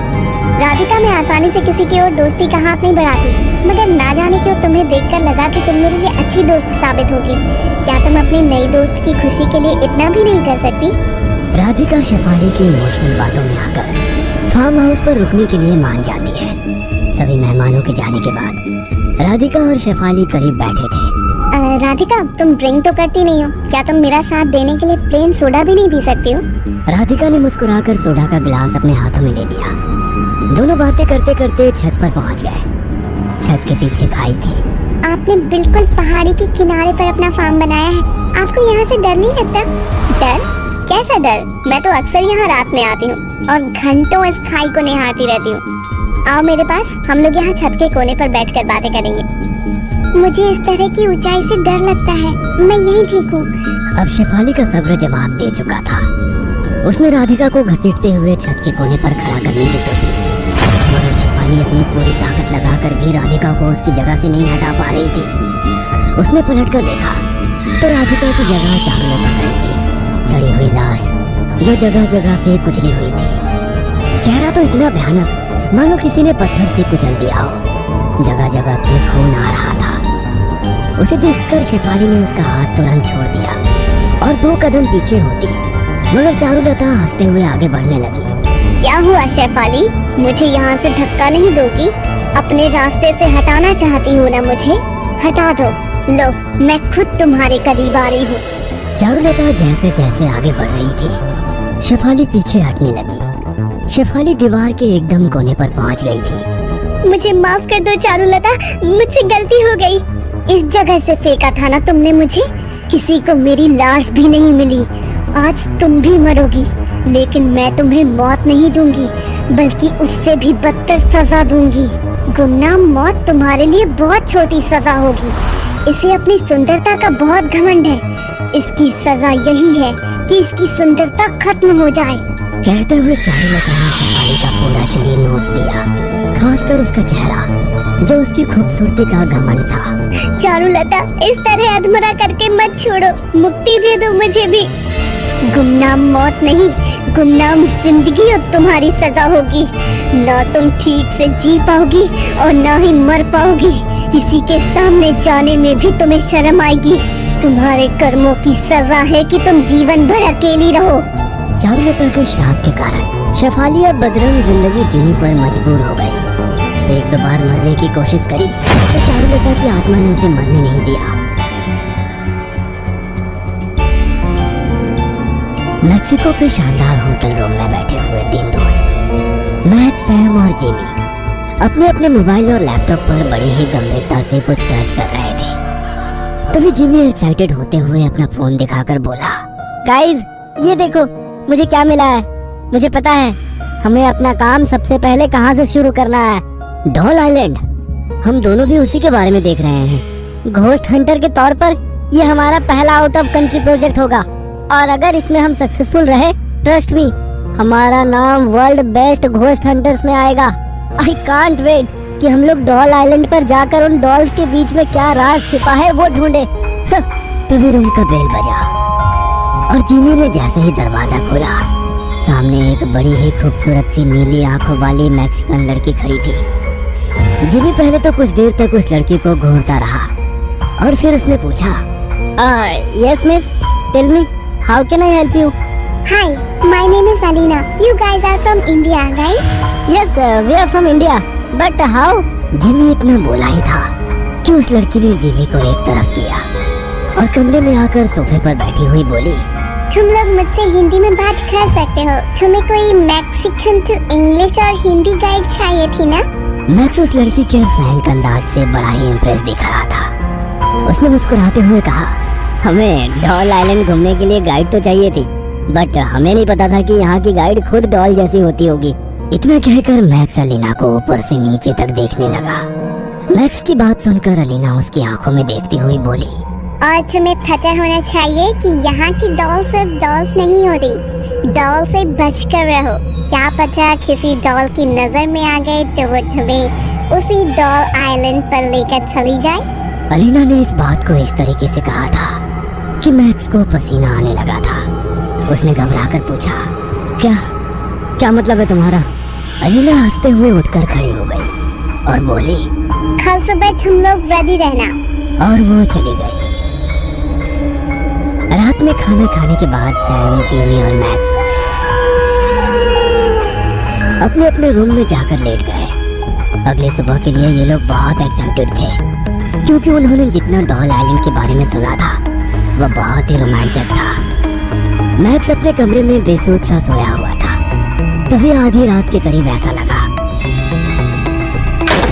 राधिका, मैं आसानी से किसी की ओर दोस्ती का हाथ नहीं बढ़ाती, मगर ना जाने क्यों तुम्हें देखकर लगा कि तुम मेरे लिए अच्छी दोस्त साबित होगी। क्या तुम अपनी नई दोस्त की खुशी के लिए इतना भी नहीं कर सकती? राधिका शेफाली की इमोशनल बातों में आकर फार्म हाउस पर रुकने के लिए मान जाती है। सभी मेहमानों के जाने के बाद राधिका और शेफाली करीब बैठे थे। राधिका, तुम ड्रिंक तो करती नहीं हो, क्या तुम मेरा साथ देने के लिए प्लेन सोडा भी नहीं पी सकती हो? राधिका ने मुस्कुराकर सोडा का गिलास अपने हाथों में ले लिया। दोनों बातें करते करते छत पर पहुंच गए। छत के पीछे खाई थी। आपने बिल्कुल पहाड़ी के किनारे पर अपना फार्म बनाया है। आपको यहाँ से डर नहीं लगता? डर? कैसा डर? मैं तो अक्सर यहाँ रात में आती हूँ और घंटों इस खाई को निहारती रहती हूँ। आओ मेरे पास, हम लोग यहाँ छत के कोने पर बैठकर बातें करेंगे। मुझे इस तरह की ऊंचाई से डर लगता है, मैं यहीं ठीक हूँ। अब शेफाली का सब्र जवाब दे चुका था। उसने राधिका को घसीटते हुए छत के कोने पर खड़ा करने की सोची, मगर शेफाली अपनी पूरी ताकत लगाकर भी राधिका को उसकी जगह से नहीं हटा पा रही थी। उसने पलटकर देखा तो राधिका की जगह चारुलता खड़ी थी, सड़ी हुई लाश जो जगह जगह से कुचली हुई थी। चेहरा तो इतना भयानक मानो किसी ने पत्थर से कुचल दिया हो। जगह जगह से खून आ रहा था। उसे देखकर शेफाली ने उसका हाथ तुरंत छोड़ दिया और 2 कदम पीछे होती, मगर चारुलता हंसते हुए आगे बढ़ने लगी। क्या हुआ शेफाली? मुझे यहाँ से धक्का नहीं दोगी? अपने रास्ते से हटाना चाहती हो ना मुझे? हटा दो। लो, मैं खुद तुम्हारे करीब आ रही हूँ। चारुलता जैसे जैसे आगे बढ़ रही थी, शेफाली पीछे हटने लगी। शेफाली दीवार के एकदम कोने पर पहुंच गई थी। मुझे माफ कर दो चारुलता, मुझसे गलती हो गई। इस जगह से फेंका था ना तुमने मुझे, किसी को मेरी लाश भी नहीं मिली। आज तुम भी मरोगी, लेकिन मैं तुम्हें मौत नहीं दूंगी, बल्कि उससे भी बदतर सजा दूंगी। गुमनाम मौत तुम्हारे लिए बहुत छोटी सजा होगी। इसे अपनी सुंदरता का बहुत घमंड है। इसकी सजा यही है कि इसकी सुंदरता खत्म हो जाए। कहते हुए चारुलता ने शेफाली का पूरा शरीर नोच दिया, खासकर उसका चेहरा जो उसकी खूबसूरती का घमंड था। चारुलता, इस तरह अधमरा करके मत छोड़ो, मुक्ति दे दो मुझे भी। गुमनाम मौत नहीं, गुमनाम जिंदगी अब तुम्हारी सजा होगी। ना तुम ठीक से जी पाओगी और ना ही मर पाओगी। किसी के सामने जाने में भी तुम्हें शर्म आएगी। तुम्हारे कर्मों की सजा है कि तुम जीवन भर अकेली रहो। चारुलता के श्राप के कारण शेफाली अब बदरंग जिंदगी जीने पर मजबूर हो गई। एक दो बार मरने की कोशिश करी तो चारुलता की आत्मा ने उसे मरने नहीं दिया। मेक्सिको के शानदार होटल रूम में बैठे हुए तीन दोस्त मैक्स, सैम और जिमी अपने अपने मोबाइल और लैपटॉप पर बड़े ही गंभीरता से कुछ सर्च कर रहे थे। तभी जिमी एक्साइटेड होते हुए अपना फोन दिखाकर बोला, गाइस ये देखो मुझे क्या मिला है। मुझे पता है हमें अपना काम सबसे पहले कहाँ से शुरू करना है। Doll island. हम दोनों भी उसी के बारे में देख रहे हैं। घोस्ट हंटर के तौर पर ये हमारा पहला आउट ऑफ कंट्री प्रोजेक्ट होगा, और अगर इसमें हम सक्सेसफुल रहे, ट्रस्ट मी, हमारा नाम वर्ल्ड बेस्ट घोस्ट हंटर्स में आएगा। आई कांट वेट कि हम लोग डॉल आइलैंड पर जाकर उन डॉल्स के बीच में क्या राज छिपा है वो ढूंढे। तभी रूम का बेल बजा और जिमी ने जैसे ही दरवाजा खोला, सामने एक बड़ी ही खूबसूरत सी नीली आंखों वाली मैक्सिकन लड़की खड़ी थी। जिमी पहले तो कुछ देर तक उस लड़की को घूरता रहा और फिर उसने पूछा, yes miss, tell me, how can I help you? Hi, my name is Alina. You guys are from India, right? Yes, we are from India. But how? Jimmy इतना बोला ही था कि उस लड़की ने जिमी को एक तरफ किया और कमरे में आकर सोफे पर बैठी हुई बोली, तुम लोग मुझसे हिंदी में बात कर सकते हो। तुम्हें कोई मैक्सिकन टू इंग्लिश और हिंदी गाइड चाहिए थी ना? मैक्स उस लड़की के फ्रैंक अंदाज से बड़ा ही इम्प्रेस दिख रहा था। उसने मुस्कुराते हुए कहा, हमें डॉल आइलैंड घूमने के लिए गाइड तो चाहिए थी, बट हमें नहीं पता था कि यहाँ की गाइड खुद डॉल जैसी होती होगी। इतना कहकर मैक्स अलीना को ऊपर से नीचे तक देखने लगा। मैक्स की बात सुनकर अलीना उसकी आंखों में देखती हुई बोली, और तुम्हें पता होना चाहिए कि यहाँ की डॉल सिर्फ डॉल्स नहीं होती। डॉल से बचकर रहो, क्या पता किसी डॉल की नजर में आ गए तो वो तुम्हें उसी डॉल आइलैंड पर लेकर चली जाए। अलीना ने इस बात को इस तरीके से कहा था कि मैक्स को पसीना आने लगा था। उसने घबराकर पूछा, क्या मतलब है तुम्हारा? अलीना हंसते हुए उठकर खड़ी हो गई और बोली, कल सुबह तुम लोग रेडी रहना। और वो चली गई। रात में खाना खाने के बाद सैम, जिमी और मैक्स अपने अपने रूम में जाकर लेट गए। अगले सुबह के लिए ये लोग बहुत एक्साइटेड थे, क्योंकि उन्होंने जितना डॉल आइलैंड के बारे में सुना था वह बहुत ही रोमांचक था। मैक्स अपने कमरे में बेसुध सा सोया हुआ था। तभी आधी रात के करीब ऐसा लगा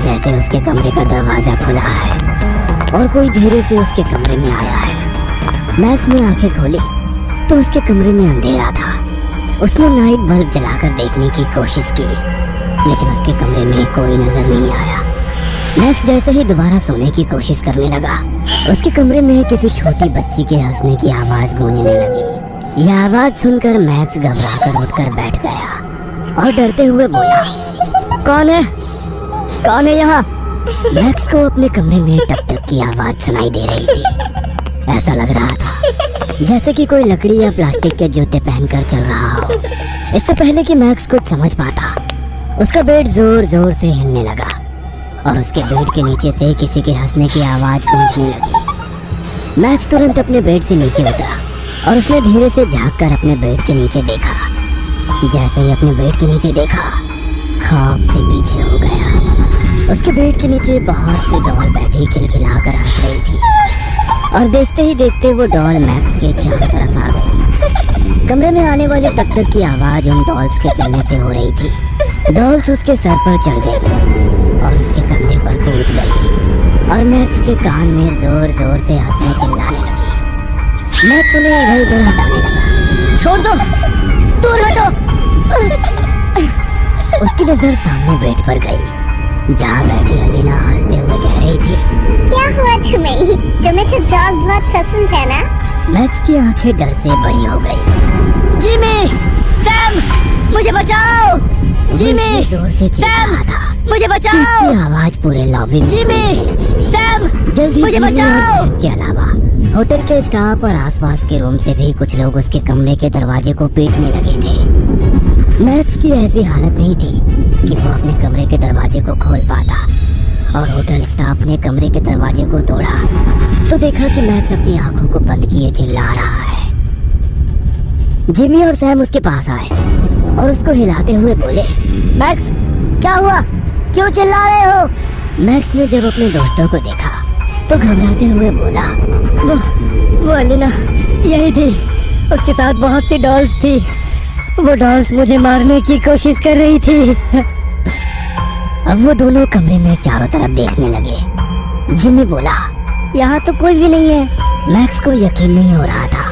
जैसे उसके कमरे का दरवाजा खुला है और कोई धीरे से उसके कमरे में आया है। मैक्स ने आंखें खोली तो उसके कमरे में अंधेरा था। उसने नाइट बल्ब जलाकर देखने की कोशिश की, लेकिन उसके कमरे में कोई नजर नहीं आया। मैक्स जैसे ही दोबारा सोने की कोशिश करने लगा, उसके कमरे में किसी छोटी बच्ची के हंसने की आवाज गूंजने लगी। यह आवाज सुनकर मैक्स घबराकर उठकर बैठ गया और डरते हुए बोला, कौन है यहाँ? मैक्स को अपने कमरे में टक टक की आवाज सुनाई दे रही थी। ऐसा लग रहा था जैसे कि कोई लकड़ी या प्लास्टिक के जूते पहनकर चल रहा हो। इससे पहले कि मैक्स कुछ समझ पाता, उसका बेड जोर जोर से हिलने लगा और उसके बेड के नीचे से किसी के हंसने की आवाज गूंजने लगी। मैक्स तुरंत अपने बेड से नीचे उतरा और उसने धीरे से झांक कर अपने बेड के नीचे देखा। जैसे ही अपने बेड के नीचे देखा, ख्वाब से पीछे हो गया। उसके बेड के नीचे बहुत सी डॉल बैठी खिलखिलाकर हंस रही थी और देखते ही देखते वो डॉल मैक्स के चारों तरफ आ गई। कमरे में आने वाले टक टक की आवाज उन डॉल्स के चलने से हो रही थी। डॉल्स उसके सर पर चढ़ गई और उसके कंधे पर कूद गई और मैक्स के कान में जोर जोर से हंसने चिल्लाने लगी। मैक्स उन्हें इधर उधर हटाने लगा। छोड़ दो, दूर हटो। उसकी नजर सामने बेड पर गई जहाँ बैठी अलीना हंसते हुए कह रही थी, क्या हुआ तुम्हें तो डॉग बहुत पसंद है ना? मैक्स की आंखें डर से बड़ी हो गई। जिमी, सैम, मुझे बचाओ! जिमी, जोर से चीख रहा था। मुझे बचाओ! उसकी आवाज पूरे लॉबी में जिमी, सैम, जल्दी मुझे जिमी और बचाओ! सैम के अलावा होटल के स्टाफ और आसपास के रूम से भी कुछ लोग उसके कमरे के दरवाजे को पीटने लगे थे। मैक्स की ऐसी हालत नहीं थी कि वो अपने कमरे के दरवाजे को खोल पाता और होटल स्टाफ ने कमरे के दरवाजे को तोड़ा तो देखा कि मैक्स अपनी आंखों को बंद किए चिल्ला रहा है। जिमी और सैम उसके पास आए और उसको हिलाते हुए बोले, मैक्स, क्या हुआ? क्यों चिल्ला रहे हो? मैक्स ने जब अपने दोस्तों को देखा तो घबराते हुए बोला, वो अलीना यही थी, उसके साथ बहुत सी डॉल्स थी। वो डॉल्स मुझे मारने की कोशिश कर रही थी। अब वो दोनों कमरे में चारों तरफ देखने लगे। जिमी बोला, यहाँ तो कोई भी नहीं है। मैक्स को यकीन नहीं हो रहा था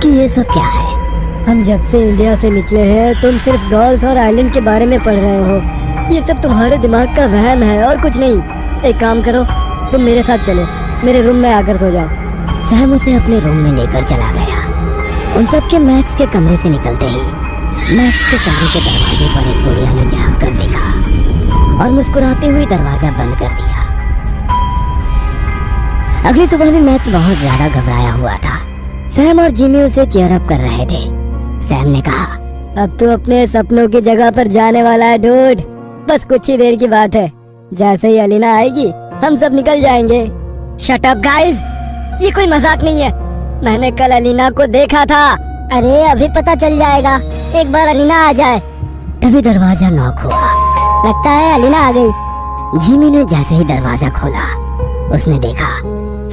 कि ये सब क्या है। हम जब से इंडिया से निकले हैं तुम सिर्फ डॉल्स और आइलैंड के बारे में पढ़ रहे हो। ये सब तुम्हारे दिमाग का वहम है और कुछ नहीं। एक काम करो, तुम मेरे साथ चलो, मेरे रूम में आकर सो जाओ। सैम उसे अपने रूम में लेकर चला गया। उन सब के मैक्स के कमरे से निकलते ही मैक्स के कमरे के दरवाजे पर एक बुढ़िया ने झांक कर देखा और मुस्कुराते हुए दरवाजा बंद कर दिया। अगली सुबह भी मैक्स बहुत ज्यादा घबराया हुआ था। सैम और जिमी उसे चीयर अप कर रहे थे। सैम ने कहा, अब तो अपने सपनों की जगह पर जाने वाला है डूड। बस कुछ ही देर की बात है। जैसे ही अलीना आएगी हम सब निकल जाएंगे। शट अप गाइस, ये कोई मजाक नहीं है। मैंने कल अलीना को देखा था। अरे अभी पता चल जाएगा, एक बार अलीना आ जाए। तभी दरवाजा नॉक हुआ। लगता है अलीना आ गई। जिमी ने जैसे ही दरवाजा खोला उसने देखा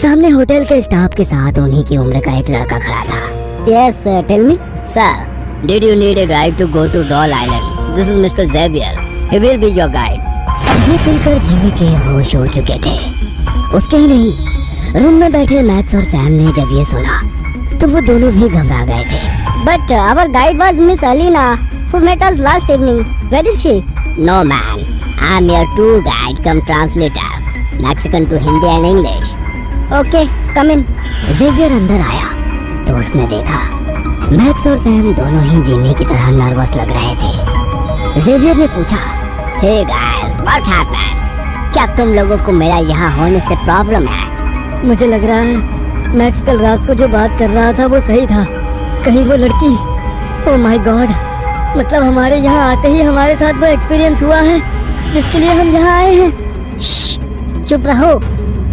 सामने होटल के स्टाफ के साथ उन्हीं की उम्र का एक लड़का खड़ा था। Yes, tell me. Sir, did you need a guide to go to doll island? This is mister Xavier, he will be your guide. ये सुनकर जिमी के होश उड़ चुके थे। उसके ही नहीं, रूम में बैठे मैक्स और सैम ने जब ये सुना तो वो दोनों भी घबरा गए थे। But our guide was Miss Alina, who met us last evening. Where is she? No man, I am your tour guide cum translator, Mexican to Hindi and English. Okay, come in. Xavier अंदर आया तो उसने देखा मैक्स और सैम दोनों ही जिमी की तरह नर्वस लग रहे थे। जेवियर ने पूछा, Hey guys, what happened? क्या तुम लोगों को मेरा यहाँ होने से प्रॉब्लम है? मुझे लग रहा है मैक्स कल रात को जो बात कर रहा था वो सही था। कहीं वो लड़की, ओह माय गॉड, मतलब हमारे यहाँ आते ही हमारे साथ वो एक्सपीरियंस हुआ है जिसके लिए हम यहाँ आए हैं। चुप रहो,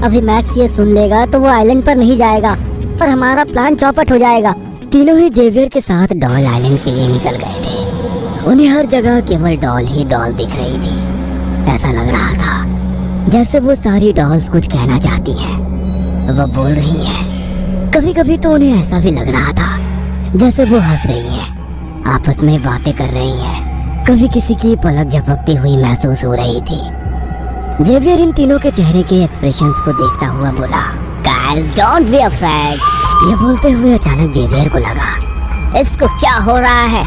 अभी मैक्स ये सुन लेगा तो वो आइलैंड पर नहीं जाएगा और हमारा प्लान चौपट हो जाएगा। तीनों ही जेवियर के साथ डॉल आइलैंड के लिए निकल गए थे। उन्हें हर जगह केवल डॉल ही डॉल दिख रही थी। ऐसा लग रहा था जैसे वो सारी डॉल्स कुछ कहना चाहती हैं, वो बोल रही हैं। कभी कभी तो उन्हें ऐसा भी लग रहा था जैसे वो हंस रही हैं, आपस में बातें कर रही हैं। कभी किसी की पलक झपकती हुई महसूस हो रही थी। जेवियर इन तीनों के चेहरे के एक्सप्रेशंस को देखता हुआ बोला, Guys, don't be afraid. ये बोलते हुए अचानक जेवियर को लगा, इसको क्या हो रहा है?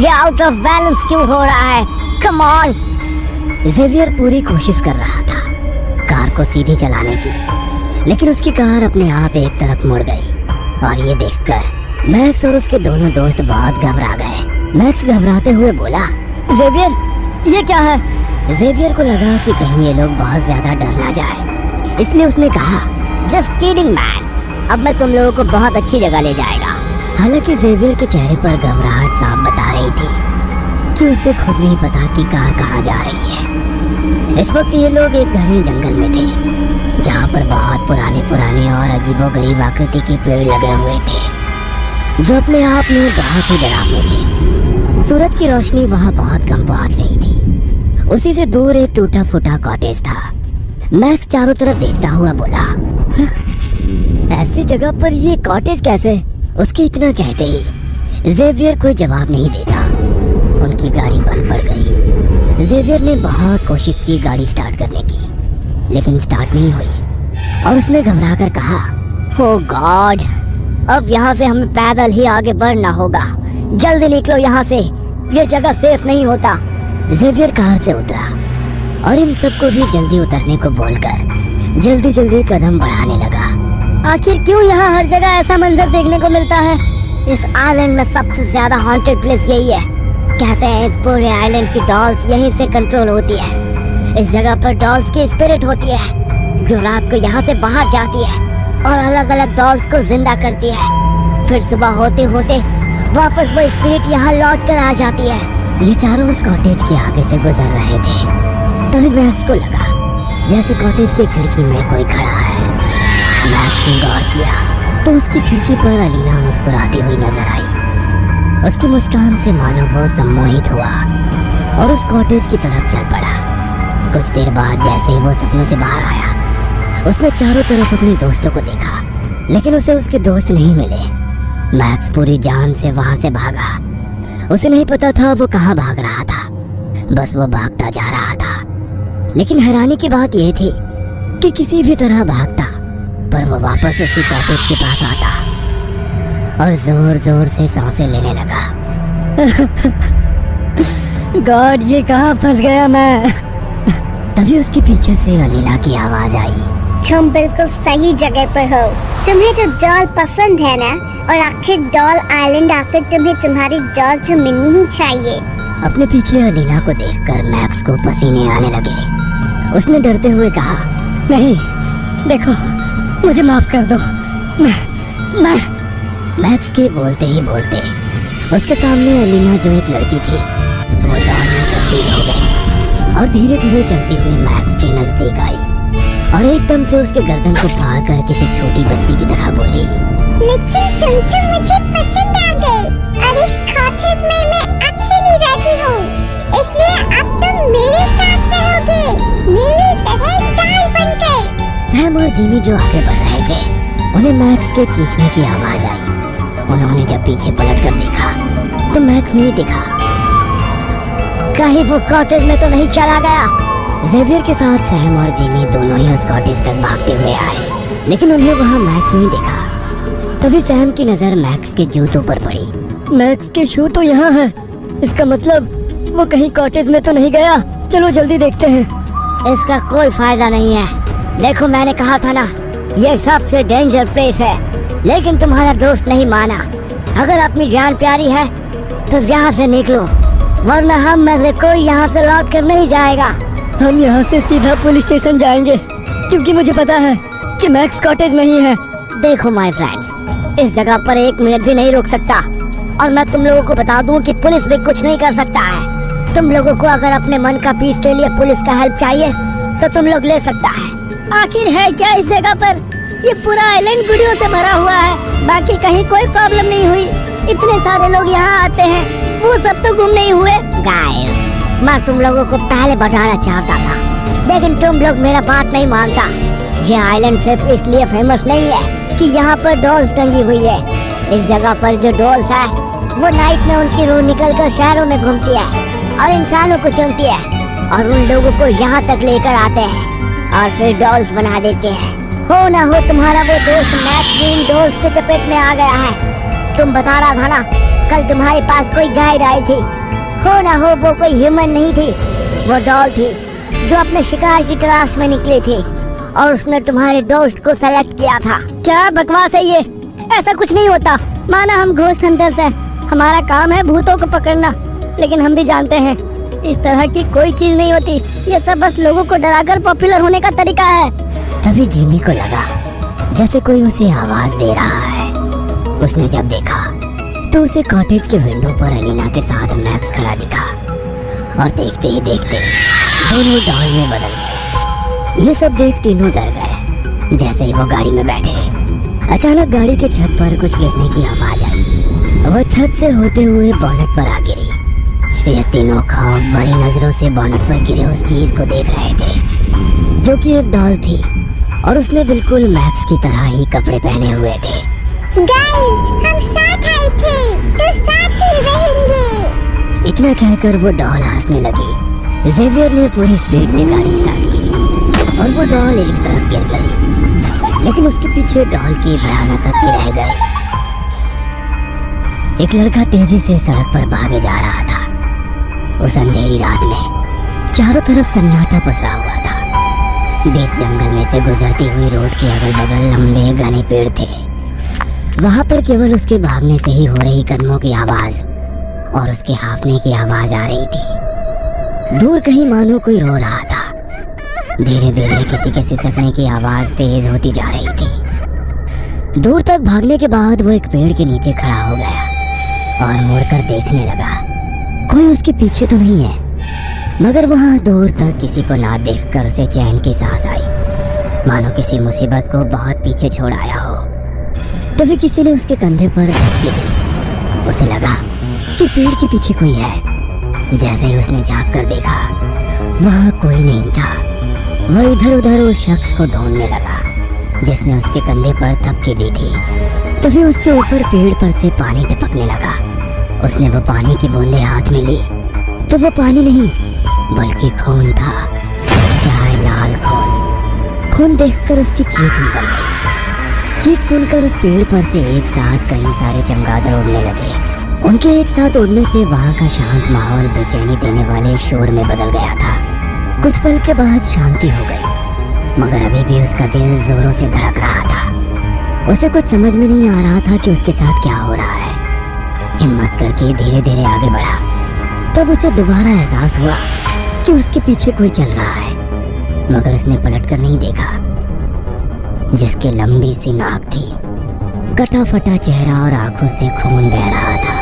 ये आउट ऑफ बैलेंस क्यों हो रहा है? Come on. जेवियर पूरी कोशिश कर रहा था कार को सीधी चलाने की, लेकिन उसकी कार अपने आप एक तरफ मुड़ गई और ये देखकर मैक्स और उसके दोनों दोस्त बहुत घबरा गए। मैक्स घबराते हुए बोला, जेवियर, ये क्या है? जेवियर को लगा कि कहीं ये लोग बहुत ज्यादा डर ना जाए, इसलिए उसने कहा, जस्ट किडिंग मैन, अब मैं तुम लोगों को बहुत अच्छी जगह ले जाएगा। हालांकि जेवियर के चेहरे पर घबराहट साफ बता रही थी कि उसे खुद नहीं पता कि कार कहाँ जा रही है। इस वक्त ये लोग एक घने जंगल में थे जहाँ पर बहुत पुराने और अजीबोगरीब आकृति के पेड़ लगे हुए थे जो अपने आप में बहुत ही डरावने थे। सूरज की रोशनी वहाँ बहुत कम पहुँच रही थी। उसी से दूर एक टूटा फूटा कॉटेज था। मैक्स चारों तरफ देखता हुआ बोला, ऐसी जगह पर ये कॉटेज कैसे? उसके इतना कहते ही जेवियर कोई जवाब नहीं देता। उनकी गाड़ी बंद पड़ गई। जेवियर ने बहुत कोशिश की गाड़ी स्टार्ट करने की, लेकिन स्टार्ट नहीं हुई और उसने घबरा कर कहा, ओ गॉड, अब यहाँ से हमें पैदल ही आगे बढ़ना होगा। जल्दी निकलो यहाँ से, ये जगह सेफ नहीं होता। जेवियर कार से उतरा और इन सबको भी जल्दी उतरने को बोलकर जल्दी जल्दी कदम बढ़ाने लगा। आखिर क्यों यहाँ हर जगह ऐसा मंजर देखने को मिलता है? इस आइलैंड में सबसे ज्यादा हॉन्टेड प्लेस यही है। कहते हैं इस पूरे आइलैंड की डॉल्स यहीं से कंट्रोल होती है। इस जगह पर डॉल्स की स्पिरिट होती है जो रात को यहाँ से बाहर जाती है और अलग अलग डॉल्स को जिंदा करती है। फिर सुबह होते होते वापस वो स्पिरिट यहाँ लौट कर आ जाती है। ये चारों उस कॉटेज के आगे से गुजर रहे थे। तभी मैक्स को लगा जैसे कॉटेज की खिड़की में कोई खड़ा है। मैक्स ने गौर किया तो उसकी खिड़की पर अलीना मुस्कुराती हुई नजर आई। उसकी मुस्कान से मानो वो सम्मोहित हुआ और उस कॉटेज की तरफ चल पड़ा। कुछ देर बाद जैसे ही वो सपनों से बाहर आया, उसने चारों तरफ अपने दोस्तों को देखा, लेकिन उसे उसके दोस्त नहीं मिले। मैक्स पूरी जान से वहां से भागा। उसे नहीं पता था वो कहाँ भाग रहा था, बस वो भागता जा रहा था। लेकिन हैरानी की बात यह थी कि किसी भी तरह भागता पर वो वापस उसी कॉटेज के पास आता और जोर जोर से सांसें लेने लगा। गॉड, ये कहाँ फंस गया मैं। तभी उसके पीछे से अलीना की आवाज आई। तुम बिल्कुल सही जगह पर हो। तुम्हें जो डॉल पसंद है ना, और आखिर डॉल आइलैंड आकर तुम्हें तुम्हारी डॉल से मिलनी ही चाहिए। अपने पीछे अलीना को देखकर मैक्स को पसीने आने लगे। उसने डरते हुए कहा, नहीं, देखो, मुझे माफ कर दो। मैं मैक्स के बोलते ही बोलते उसके सामने अलीना जो एक लड़की थी वो डॉल में तब्दील हो गई और धीरे धीरे चलती हुई मैक्स के नजदीक आई और एकदम से उसके गर्दन को फाड़ कर किसी छोटी बच्ची की तरह बोली, लेकिन तुम तो मुझे पसंद आ गए और इस कॉटेज में मैं अकेली रहती हूँ, इसलिए अब तुम मेरे साथ रहोगे, मेरी तरह डॉल बनकर। सैम और जिमी जो आगे बढ़ रहे थे, उन्हें मैक्स के चीखने की आवाज आई। उन्होंने जब पीछे पलट कर देखा तो मैक्स नहीं दिखा। कहीं वो कॉटेज में तो नहीं चला गया? जेवियर के साथ सैम और जिमी दोनों ही उस कॉटेज तक भागते हुए आए, लेकिन उन्हें वहाँ मैक्स नहीं दिखा। तभी सैम की नजर मैक्स के जूतों पर पड़ी। मैक्स के शू तो यहाँ है, इसका मतलब वो कहीं कॉटेज में तो नहीं गया। चलो जल्दी देखते हैं। इसका कोई फायदा नहीं है। देखो, मैंने कहा था ना, ये सबसे डेंजर प्लेस है, लेकिन तुम्हारा दोस्त नहीं माना। अगर अपनी जान प्यारी है तो यहाँ से निकलो, वरना हम में से कोई यहाँ से लौट कर नहीं जाएगा। हम यहाँ से सीधा पुलिस स्टेशन जाएंगे, क्योंकि मुझे पता है कि मैक्स कॉटेज में ही है। देखो माय फ्रेंड्स, इस जगह पर 1 मिनट भी नहीं रुक सकता, और मैं तुम लोगों को बता दूं कि पुलिस भी कुछ नहीं कर सकता है। तुम लोगों को अगर अपने मन का पीस के लिए पुलिस का हेल्प चाहिए तो तुम लोग ले सकता है। आखिर है क्या इस जगह पर? ये पूरा आइलैंड गुड़ियों से भरा हुआ है, बाकी कहीं कोई प्रॉब्लम नहीं हुई। इतने सारे लोग यहाँ आते हैं, वो सब तो गुम नहीं हुए। गाइस, मैं तुम लोगों को पहले बताना चाहता था, लेकिन तुम लोग मेरा बात नहीं मानता। ये आइलैंड सिर्फ इसलिए फेमस नहीं है कि यहाँ पर डॉल्स टंगी हुई है। इस जगह पर जो डॉल्स है वो नाइट में उनकी रूह निकल कर शहरों में घूमती है और इंसानों को चुनती है और उन लोगों को यहाँ तक लेकर आते हैं और फिर डॉल्स बना देते हैं। हो ना हो तुम्हारा वो दोस्त मैक्स भी इन डॉल्स के चपेट में आ गया है। तुम बता रहा था ना, कल तुम्हारे पास कोई गाइड आई थी। हो ना हो वो कोई ह्यूमन नहीं थी, वो डॉल थी जो अपने शिकार की तलाश में निकली थी और उसने तुम्हारे दोस्त को सेलेक्ट किया था। क्या बकवास है ये? ऐसा कुछ नहीं होता। माना हम घोस्ट हंटर्स हैं, हमारा काम है भूतों को पकड़ना, लेकिन हम भी जानते हैं इस तरह की कोई चीज नहीं होती। ये सब बस लोगों को डराकर पॉपुलर होने का तरीका है। तभी जिमी को लगा जैसे कोई उसे आवाज दे रहा है। उसने जब देखा तो उसे कॉटेज के विंडो पर अलीना के साथ मैक्स खड़ा दिखा और देखते ही देखते दोनों डॉल में बदल गए। ये सब देख तीनों डर गए। जैसे ही वो गाड़ी में बैठे, अचानक गाड़ी के छत पर कुछ गिरने की आवाज आई। वह छत से होते हुए बोनट पर आ गिरी। ये तीनों खौफ भरी नजरों से बोनट पर गिरे उस चीज को देख रहे थे जो कि एक डॉल थी और उसने बिल्कुल मैक्स की तरह ही कपड़े पहने हुए थे। गाइस, हम साथ आए थे तो साथ ही रहेंगे। इतना कहकर वो डॉल हंसने लगी जेवियर ने पूरी स्पीड से गाड़ी स्टार्ट की और वो डॉल एक तरफ गिर गई, लेकिन उसके पीछे डॉल की भयानक हंसी रह गई। एक लड़का तेजी से सड़क पर भागे जा रहा था। उस अंधेरी रात में चारों तरफ सन्नाटा पसरा हुआ था। बीच जंगल में से गुजरती हुई रोड के अगल बगल लंबे घने पेड़ थे। वहां पर केवल उसके भागने से ही हो रही कदमों की आवाज और उसके हाफने की आवाज आ रही थी। दूर कहीं मानो कोई रो रहा था। धीरे धीरे किसी के सिसकने की आवाज तेज होती जा रही थी। दूर तक भागने के बाद वो एक पेड़ के नीचे खड़ा हो गया और मुड़कर देखने लगा। कोई उसके पीछे तो नहीं है, मगर वहां दूर तक किसी को ना देखकर उसे चैन की सांस आई, मानो किसी मुसीबत को बहुत पीछे छोड़ आया हो। तभी किसी ने उसके कंधे पर धक्की दी। उसे लगा कि पेड़ के पीछे कोई है। जैसे ही उसने झांक कर देखा, वहां कोई नहीं था। वह इधर उधर उस शख्स को ढूंढने लगा जिसने उसके कंधे पर थपकी दी थी। तभी उसके ऊपर पेड़ पर से पानी टपकने लगा। उसने वो पानी की बूंदें हाथ में ली तो वो पानी नहीं बल्कि खून था, चाहे लाल खून। खून देखकर उसकी चीख निकल गई। चीख सुनकर उस पेड़ पर से एक साथ कई सारे चमगादड़ उड़ने लगे। उनके एक साथ उड़ने से वहां का शांत माहौल बेचैनी देने वाले शोर में बदल गया था। कुछ पल के बाद शांति हो गई, मगर अभी भी उसका दिल जोरों से धड़क रहा था। उसे कुछ समझ में नहीं आ रहा था कि उसके साथ क्या हो रहा है। हिम्मत करके धीरे धीरे आगे बढ़ा। तब उसे दोबारा एहसास हुआ कि उसके पीछे कोई चल रहा है, मगर उसने पलटकर नहीं देखा। जिसके लंबी सी नाक थी, कटा फटा चेहरा और आंखों से खून बह रहा था,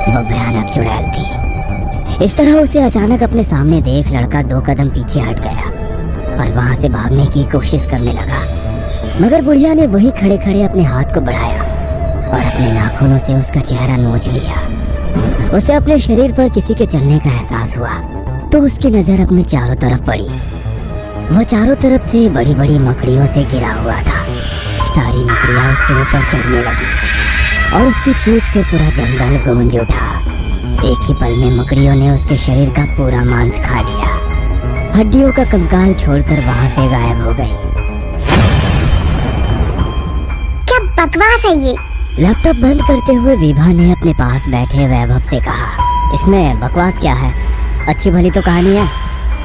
वो भयानक चुड़ैल थी। इस तरह उसे अचानक अपने सामने देख लड़का 2 कदम पीछे हट गया और वहां से भागने की कोशिश करने लगा, मगर बुढ़िया ने वहीं खड़े खड़े अपने हाथ को बढ़ाया और अपने नाखूनों से उसका चेहरा नोच लिया। उसे अपने शरीर पर किसी के चलने का एहसास हुआ तो उसकी नजर अपने चारों तरफ पड़ी। वो चारों तरफ से बड़ी बड़ी मकड़ियों से घिरा हुआ था। सारी मकड़ियां उसके ऊपर चढ़ने लगी और उसकी चीख से पूरा जंगल गूंज उठा। एक ही पल में मकड़ियों ने उसके शरीर का पूरा मांस खा लिया। हड्डियों का कंकाल छोड़कर वहां से गायब हो गई। क्या बकवास है ये? लैपटॉप बंद करते हुए विभा ने अपने पास बैठे वैभव से कहा, इसमें बकवास क्या है? अच्छी भली तो कहानी है।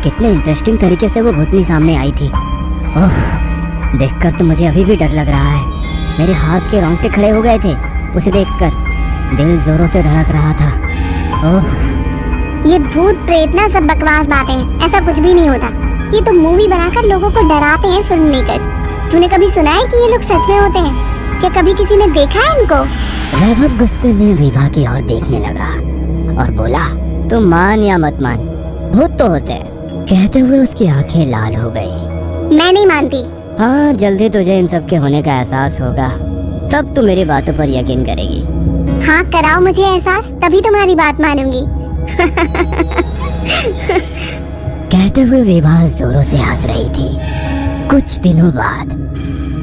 कितने इंटरेस्टिंग तरीके से वो भूतनी सामने आई थी। ओह, देखकर तो मुझे अभी भी डर लग रहा है। मेरे हाथ के रोंगटे खड़े हो गए थे उसे देखकर। दिल जोरों से धड़क रहा था। ओह, ये भूत प्रेत ना सब बकवास बातें हैं। ऐसा कुछ भी नहीं होता। ये तो मूवी बनाकर लोगों को डराते हैं फिल्म मेकर्स। तूने कभी सुना है कि ये लोग सच में होते हैं? क्या कभी किसी ने देखा है इनको? वैभव गुस्से में विभा की ओर देखने लगा और बोला, तुम मान या मत मान, भूत तो होते हैं। कहते हुए उसकी आंखें लाल हो गई। मैं नहीं मानती। हाँ, जल्दी तुझे इन सब के होने का एहसास होगा, तब तू मेरी बातों पर यकीन करेगी। हाँ, कराओ मुझे एहसास, तभी तुम्हारी बात मानूंगी। कहते हुए विभा जोरों से हंस रही थी। कुछ दिनों बाद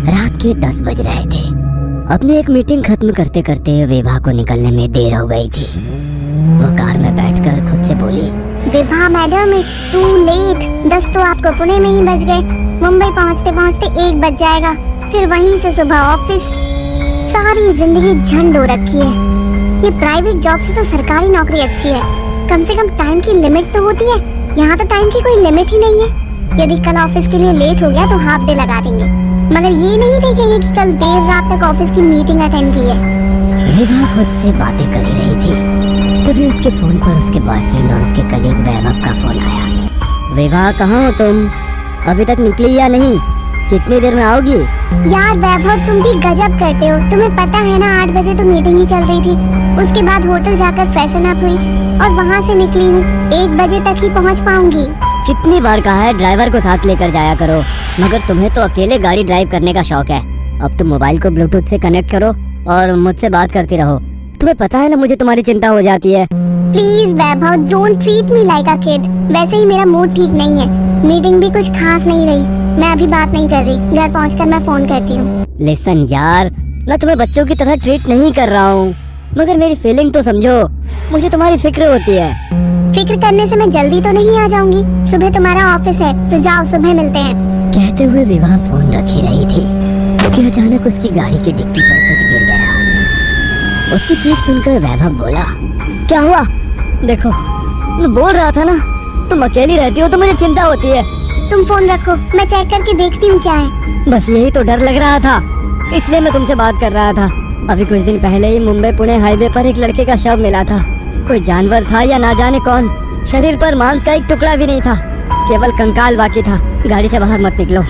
रात के 10 बज रहे थे। अपनी एक मीटिंग खत्म करते करते विभा को निकलने में देर हो गई थी। वो कार में बैठकर खुद से बोली, Vibha madam, it's too late. 10 तो आपको पुणे में ही बज गए। मुंबई पहुंचते पहुंचते 1 बज जाएगा। फिर वहीं से सुबह ऑफिस। सारी जिंदगी झंड हो रखी है। ये प्राइवेट जॉब से तो सरकारी नौकरी अच्छी है। कम से कम टाइम की लिमिट तो होती है। यहाँ तो टाइम की कोई लिमिट ही नहीं है। यदि कल ऑफिस के लिए लेट हो गया तो हाफ डे लगा देंगे, मगर ये नहीं देखेंगे कि कल देर रात तक ऑफिस की मीटिंग अटेंड की है। विभा खुद से बातें कर ही रही थी, तभी उसके फोन पर उसके बॉयफ्रेंड और उसके कलीग वैभव का फोन आया। विभा, कहाँ हो तुम? अभी तक निकली या नहीं? कितनी देर में आओगी? यार वैभव, तुम भी गजब करते हो। तुम्हें पता है ना, 8 बजे तो मीटिंग ही चल रही थी। उसके बाद होटल जाकर फ्रेशन अप हुई और वहाँ से निकली हूँ। 1 बजे तक ही पहुँच पाऊंगी। कितनी बार कहा है ड्राइवर को साथ लेकर जाया करो, मगर तुम्हें तो अकेले गाड़ी ड्राइव करने का शौक है। अब तुम मोबाइल को ब्लूटूथ से कनेक्ट करो और मुझसे बात करती रहो। तुम्हें पता है ना मुझे तुम्हारी चिंता हो जाती है। Please Vaibhav, don't treat me like a kid. वैसे ही मेरा मूड ठीक नहीं है। मीटिंग भी कुछ खास नहीं रही। मैं अभी बात नहीं कर रही। घर पहुंचकर मैं फोन करती हूँ। लिसन यार, मैं तुम्हें बच्चों की तरह ट्रीट नहीं कर रहा हूँ, मगर मेरी फीलिंग तो समझो। मुझे तुम्हारी फिक्र होती है। फिक्र करने से मैं जल्दी तो नहीं आ जाऊंगी। सुबह तुम्हारा ऑफिस है, तो जाओ, सुबह मिलते हैं। कहते हुए विवाह फोन रखी रही थी कि अचानक उसकी गाड़ी की डिक्की पर कुछ गिर गया। उसकी चीख सुनकर वैभव बोला, क्या हुआ? देखो, मैं बोल रहा था ना, तुम अकेली रहती हो तो मुझे चिंता होती है। तुम फोन रखो, मैं चेक करके देखती हूँ क्या है। बस यही तो डर लग रहा था, इसलिए मैं तुमसे बात कर रहा था। अभी कुछ दिन पहले ही मुंबई पुणे हाईवे पर एक लड़के का शव मिला था। कोई जानवर था या ना जाने कौन। शरीर पर मांस का एक टुकड़ा भी नहीं था, केवल कंकाल बाकी था। गाड़ी से बाहर मत निकलो,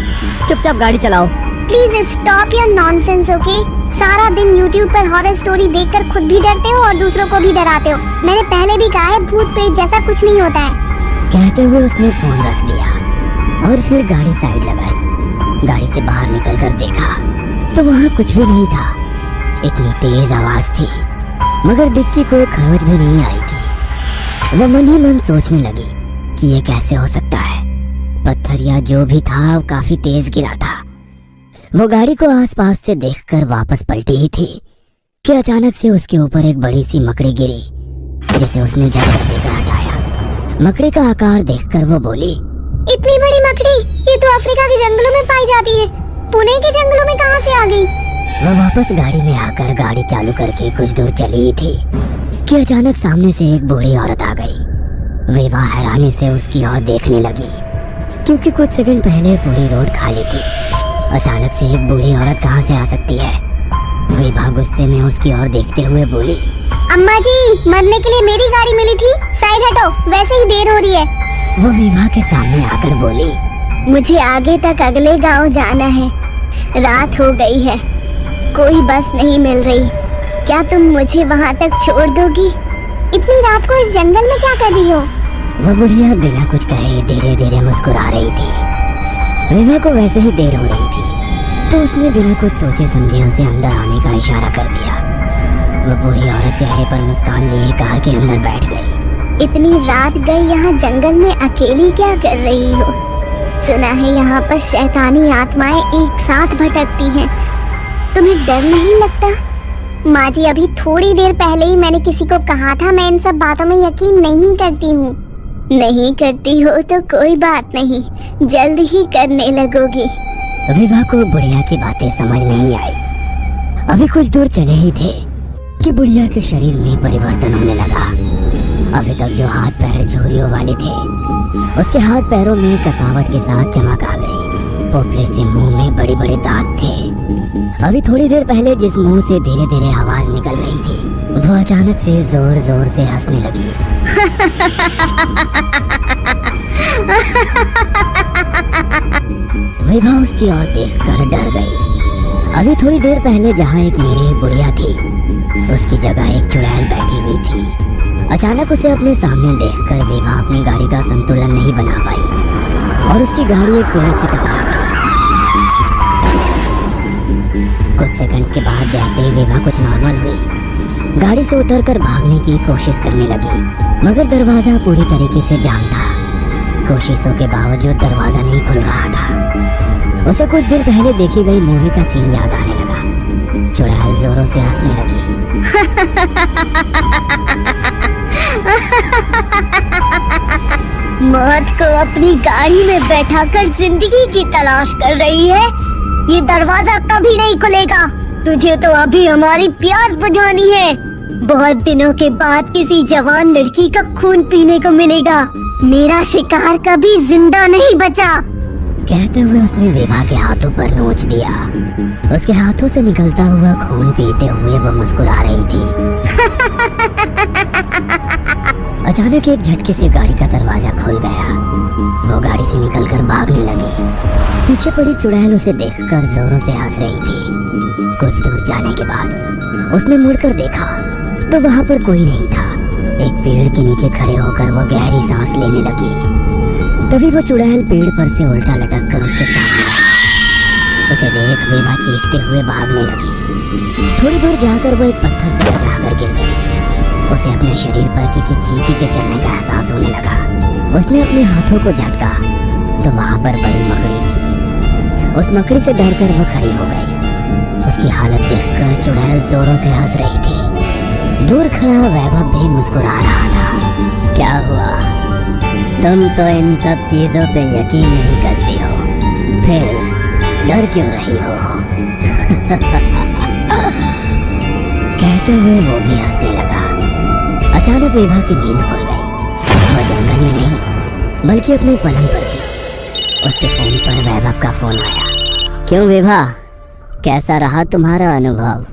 चुपचाप गाड़ी चलाओ। Please stop your nonsense, okay? सारा दिन YouTube पर हॉरर स्टोरी देखकर खुद भी डरते हो और दूसरों को भी डराते हो। मैंने पहले भी कहा है, भूत प्रेत जैसा कुछ नहीं होता है। कहते हुए उसने फोन रख दिया और फिर गाड़ी साइड लगाई। गाड़ी से बाहर निकलकर देखा तो वहाँ कुछ भी नहीं था। इतनी तेज आवाज थी मगर डिक्की को खरोच भी नहीं आई थी। वो मन ही मन सोचने लगी कि ये कैसे हो सकता है। पत्थर या जो भी था वो काफी तेज गिरा था। वो गाड़ी को आसपास से देखकर वापस पलटी ही थी कि अचानक से उसके ऊपर एक बड़ी सी मकड़ी गिरी, जिसे उसने झटका देकर हटाया। मकड़ी का आकार देखकर वो बोली, इतनी बड़ी मकड़ी, ये तो अफ्रीका के जंगलों में पाई जाती है। पुणे के जंगलों में कहाँ से आ गई? वो वापस गाड़ी में आकर गाड़ी चालू करके कुछ दूर चली ही थी कि अचानक सामने से एक बूढ़ी औरत आ गई। विभा हैरानी से उसकी ओर देखने लगी क्योंकि कुछ सेकंड पहले पूरी रोड खाली थी। अचानक से एक बूढ़ी औरत कहाँ से आ सकती है? विभा गुस्से में उसकी ओर देखते हुए बोली, अम्मा जी, मरने के लिए मेरी गाड़ी मिली थी, साइड हटो, वैसे ही देर हो रही है। वो विभा के सामने आकर बोली, मुझे आगे तक अगले गांव जाना है, रात हो गई है, कोई बस नहीं मिल रही। क्या तुम मुझे वहाँ तक छोड़ दोगी? इतनी रात को इस जंगल में क्या कर रही हो? वो बुढ़िया बिना कुछ कहे धीरे धीरे मुस्कुरा रही थी। विभा को वैसे ही देर हो रही थी तो उसने बिना कुछ सोचे समझे उसे अंदर आने का इशारा कर दिया। वो बूढ़ी औरत चेहरे पर मुस्कान लिए कार के अंदर बैठ गई। इतनी रात गई, यहाँ जंगल में अकेली क्या कर रही हो? सुना है यहाँ पर शैतानी आत्माएं एक साथ भटकती हैं। तुम्हें डर नहीं लगता? माँ जी, अभी थोड़ी देर पहले ही मैंने किसी को कहा था मैं इन सब बातों में यकीन नहीं करती हूँ। नहीं करती हो तो कोई बात नहीं, जल्द ही करने लगोगी। विभा को बुढ़िया की बातें समझ नहीं आई। अभी कुछ दूर चले ही थे कि बुढ़िया के शरीर में परिवर्तन होने लगा। अभी तक जो हाथ पैर झुर्रियों वाले थे, उसके हाथ पैरों में कसावट के साथ चमक आ गई। पोपले से मुंह में बड़े बड़े दांत थे। अभी थोड़ी देर पहले जिस मुंह से धीरे धीरे आवाज निकल रही थी, वो अचानक से जोर जोर से हंसने लगी। विभा उसकी ओर देखकर डर गई। अभी थोड़ी देर पहले जहाँ एक निरीह बुढ़िया थी, उसकी जगह एक चुड़ैल बैठी हुई थी। अचानक उसे अपने सामने देखकर विभा अपनी गाड़ी का संतुलन नहीं बना पाई और उसकी गाड़ी एक पेड़ से टकरा गई। कुछ सेकंड्स के बाद जैसे ही विभा कुछ नॉर्मल हुई, गाड़ी से उतरकर भागने की कोशिश करने लगी, मगर दरवाजा पूरी तरीके से जाम था। कोशिशों के बावजूद दरवाजा नहीं खुल रहा था। उसे कुछ दिन पहले देखी गई मूवी का सीन याद आने लगा। चुड़ैल जोरों से हंसने लगी। मौत को अपनी गाड़ी में बैठाकर जिंदगी की तलाश कर रही है। ये दरवाजा कभी नहीं खुलेगा। तुझे तो अभी हमारी प्यास बुझानी है। बहुत दिनों के बाद किसी जवान लड़की का खून पीने को मिलेगा। मेरा शिकार कभी जिंदा नहीं बचा। कहते हुए उसने विभा के हाथों पर नोच दिया। उसके हाथों से निकलता हुआ खून पीते हुए वो मुस्कुरा रही थी। अचानक एक झटके से गाड़ी का दरवाजा खुल गया। वो गाड़ी से निकलकर भागने लगी। पीछे पड़ी चुड़ैल उसे देखकर जोरों से हंस रही थी। कुछ दूर जाने के बाद उसने मुड़कर देखा तो वहाँ पर कोई नहीं था। एक पेड़ के नीचे खड़े होकर वो गहरी सांस लेने लगी। तभी वो चुड़ैल पेड़ पर से उल्टा लटक कर उसके सामने आई। उसे देख विभा चीखते हुए भागने लगी। थोड़ी दूर जाकर वो एक पत्थर से टकराकर गिर गई। उसे अपने शरीर पर किसी चींटी के चलने का एहसास होने लगा। उसने अपने हाथों को झटका तो वहाँ पर बड़ी मकड़ी थी। उस मकड़ी से डरकर वो खड़ी हो गई। उसकी हालत देखकर चुड़ैल जोरों से हंस रही थी। दूर खड़ा वैभव भी मुस्कुरा रहा था। क्या हुआ, तुम तो इन सब चीजों पे यकीन नहीं करती हो, फिर डर क्यों रही हो? कहते हुए वो भी हंसने लगा। अचानक विभा की नींद खुल गई। वो जंगल में नहीं बल्कि अपने पलंग पर थी। उसके फोन पर वैभव का फोन आया। क्यों विभा, कैसा रहा तुम्हारा अनुभव?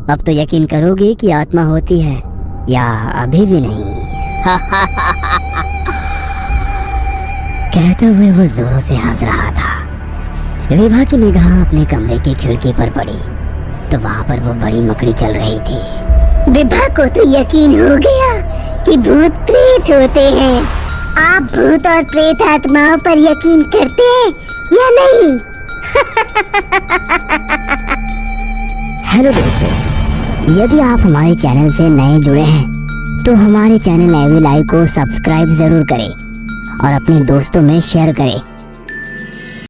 अब तो यकीन करोगी कि आत्मा होती है या अभी भी नहीं? कहते हुए वो जोरों से हंस रहा था। विभा की निगाह अपने कमरे की खिड़की पर पड़ी तो वहां पर वो बड़ी मकड़ी चल रही थी। विभा को तो यकीन हो गया कि भूत प्रेत होते हैं। आप भूत और प्रेत आत्माओं पर यकीन करते हैं या नहीं? हेलो दोस्तों, यदि आप हमारे चैनल से नए जुड़े हैं तो हमारे चैनल एवी लाइव को सब्सक्राइब जरूर करें और अपने दोस्तों में शेयर करें